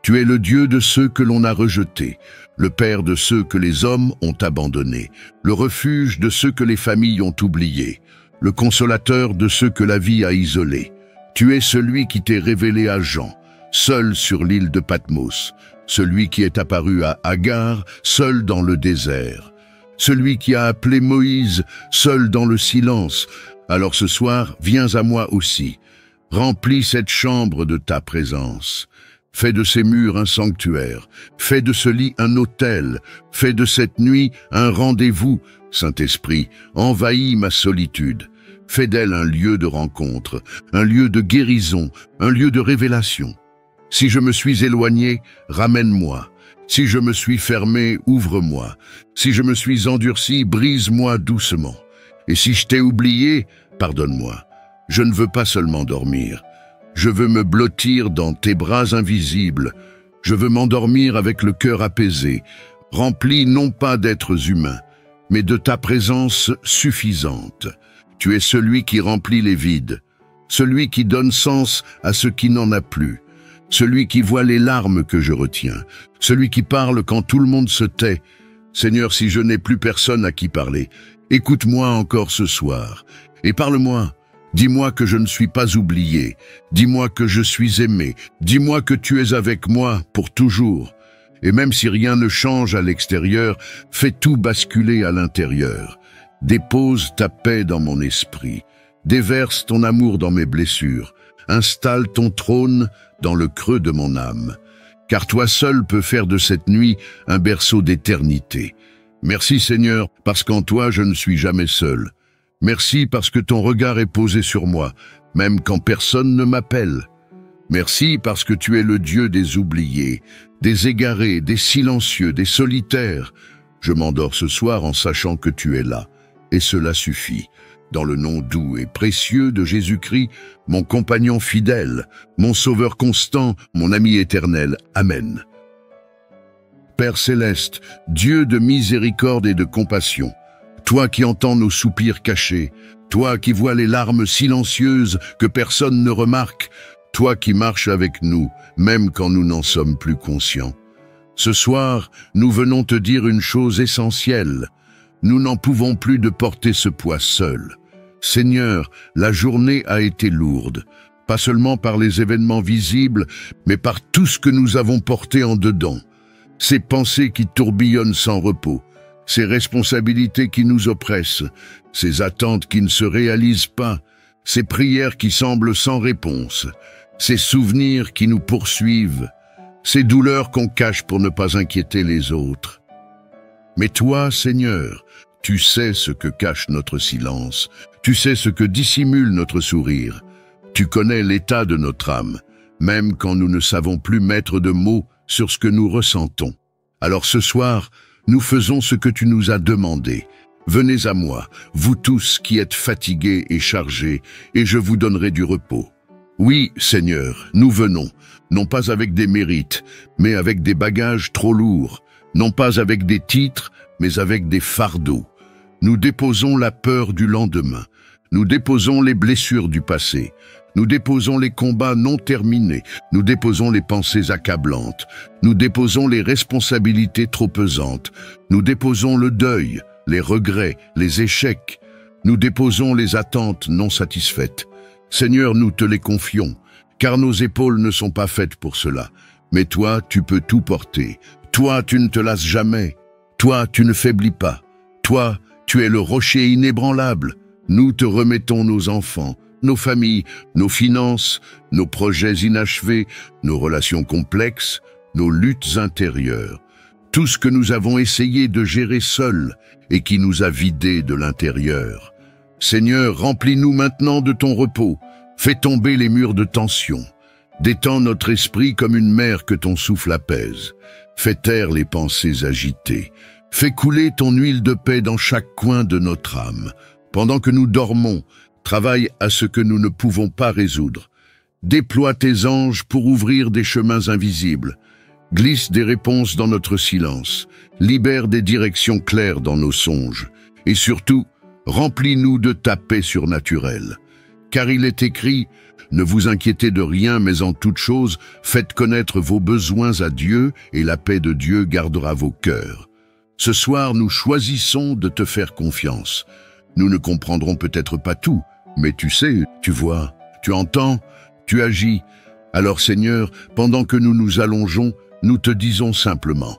Tu es le Dieu de ceux que l'on a rejetés, le Père de ceux que les hommes ont abandonnés, le refuge de ceux que les familles ont oubliés, le consolateur de ceux que la vie a isolés. Tu es celui qui t'est révélé à Jean, seul sur l'île de Patmos, celui qui est apparu à Agar, seul dans le désert, celui qui a appelé Moïse, seul dans le silence. Alors ce soir, viens à moi aussi. Remplis cette chambre de ta présence. Fais de ces murs un sanctuaire. Fais de ce lit un autel. Fais de cette nuit un rendez-vous. Saint-Esprit, envahis ma solitude. Fais d'elle un lieu de rencontre, un lieu de guérison, un lieu de révélation. Si je me suis éloigné, ramène-moi. Si je me suis fermé, ouvre-moi. Si je me suis endurci, brise-moi doucement. Et si je t'ai oublié, pardonne-moi. Je ne veux pas seulement dormir. Je veux me blottir dans tes bras invisibles. Je veux m'endormir avec le cœur apaisé, rempli non pas d'êtres humains, mais de ta présence suffisante. Tu es celui qui remplit les vides, celui qui donne sens à ce qui n'en a plus, celui qui voit les larmes que je retiens, celui qui parle quand tout le monde se tait. Seigneur, si je n'ai plus personne à qui parler, écoute-moi encore ce soir et parle-moi. Dis-moi que je ne suis pas oublié. Dis-moi que je suis aimé. Dis-moi que tu es avec moi pour toujours. Et même si rien ne change à l'extérieur, fais tout basculer à l'intérieur. Dépose ta paix dans mon esprit. Déverse ton amour dans mes blessures. Installe ton trône dans le creux de mon âme. Car toi seul peux faire de cette nuit un berceau d'éternité. Merci Seigneur, parce qu'en toi je ne suis jamais seul. Merci parce que ton regard est posé sur moi, même quand personne ne m'appelle. Merci parce que tu es le Dieu des oubliés, des égarés, des silencieux, des solitaires. Je m'endors ce soir en sachant que tu es là, et cela suffit. Dans le nom doux et précieux de Jésus-Christ, mon compagnon fidèle, mon sauveur constant, mon ami éternel. Amen. Père céleste, Dieu de miséricorde et de compassion, toi qui entends nos soupirs cachés, toi qui vois les larmes silencieuses que personne ne remarque, toi qui marches avec nous, même quand nous n'en sommes plus conscients. Ce soir, nous venons te dire une chose essentielle. Nous n'en pouvons plus de porter ce poids seul. Seigneur, la journée a été lourde, pas seulement par les événements visibles, mais par tout ce que nous avons porté en dedans. Ces pensées qui tourbillonnent sans repos, ces responsabilités qui nous oppressent, ces attentes qui ne se réalisent pas, ces prières qui semblent sans réponse, ces souvenirs qui nous poursuivent, ces douleurs qu'on cache pour ne pas inquiéter les autres. Mais toi, Seigneur, tu sais ce que cache notre silence, tu sais ce que dissimule notre sourire, tu connais l'état de notre âme, même quand nous ne savons plus mettre de mots sur ce que nous ressentons. Alors ce soir, nous faisons ce que tu nous as demandé. Venez à moi, vous tous qui êtes fatigués et chargés, et je vous donnerai du repos. Oui, Seigneur, nous venons, non pas avec des mérites, mais avec des bagages trop lourds, non pas avec des titres, mais avec des fardeaux. Nous déposons la peur du lendemain, nous déposons les blessures du passé, nous déposons les combats non terminés, nous déposons les pensées accablantes, nous déposons les responsabilités trop pesantes, nous déposons le deuil, les regrets, les échecs, nous déposons les attentes non satisfaites. Seigneur, nous te les confions, car nos épaules ne sont pas faites pour cela. Mais toi, tu peux tout porter. Toi, tu ne te lasses jamais. Toi, tu ne faiblis pas. Toi, tu es le rocher inébranlable. Nous te remettons nos enfants, nos familles, nos finances, nos projets inachevés, nos relations complexes, nos luttes intérieures. Tout ce que nous avons essayé de gérer seuls et qui nous a vidés de l'intérieur. Seigneur, remplis-nous maintenant de ton repos. Fais tomber les murs de tension. Détends notre esprit comme une mer que ton souffle apaise. Fais taire les pensées agitées. Fais couler ton huile de paix dans chaque coin de notre âme. Pendant que nous dormons, travaille à ce que nous ne pouvons pas résoudre. Déploie tes anges pour ouvrir des chemins invisibles. Glisse des réponses dans notre silence. Libère des directions claires dans nos songes. Et surtout, remplis-nous de ta paix surnaturelle. Car il est écrit, ne vous inquiétez de rien, mais en toute chose, faites connaître vos besoins à Dieu, et la paix de Dieu gardera vos cœurs. Ce soir, nous choisissons de te faire confiance. Nous ne comprendrons peut-être pas tout, mais tu sais, tu vois, tu entends, tu agis. Alors Seigneur, pendant que nous nous allongeons, nous te disons simplement,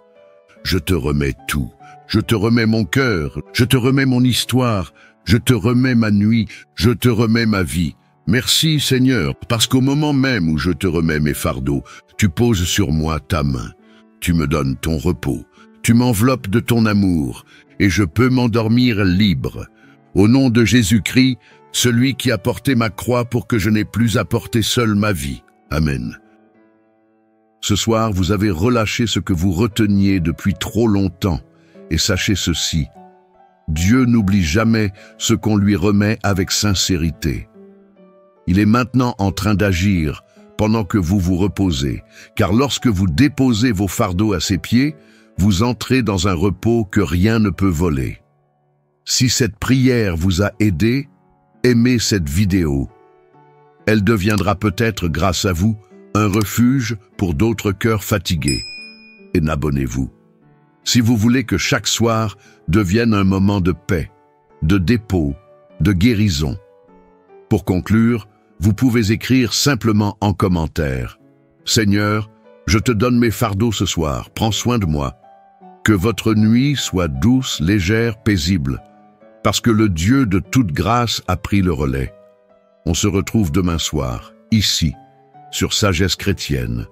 je te remets tout. Je te remets mon cœur, je te remets mon histoire, je te remets ma nuit, je te remets ma vie. Merci Seigneur, parce qu'au moment même où je te remets mes fardeaux, tu poses sur moi ta main. Tu me donnes ton repos, tu m'enveloppes de ton amour, et je peux m'endormir libre. Au nom de Jésus-Christ, celui qui a porté ma croix pour que je n'ai plus à porter seul ma vie. Amen. Ce soir, vous avez relâché ce que vous reteniez depuis trop longtemps. Et sachez ceci, Dieu n'oublie jamais ce qu'on lui remet avec sincérité. Il est maintenant en train d'agir pendant que vous vous reposez, car lorsque vous déposez vos fardeaux à ses pieds, vous entrez dans un repos que rien ne peut voler. Si cette prière vous a aidé, aimez cette vidéo. Elle deviendra peut-être, grâce à vous, un refuge pour d'autres cœurs fatigués. Et abonnez-vous. Si vous voulez que chaque soir devienne un moment de paix, de dépôt, de guérison. Pour conclure, vous pouvez écrire simplement en commentaire « Seigneur, je te donne mes fardeaux ce soir, prends soin de moi. Que votre nuit soit douce, légère, paisible, parce que le Dieu de toute grâce a pris le relais. » On se retrouve demain soir, ici, sur Sagesse Chrétienne.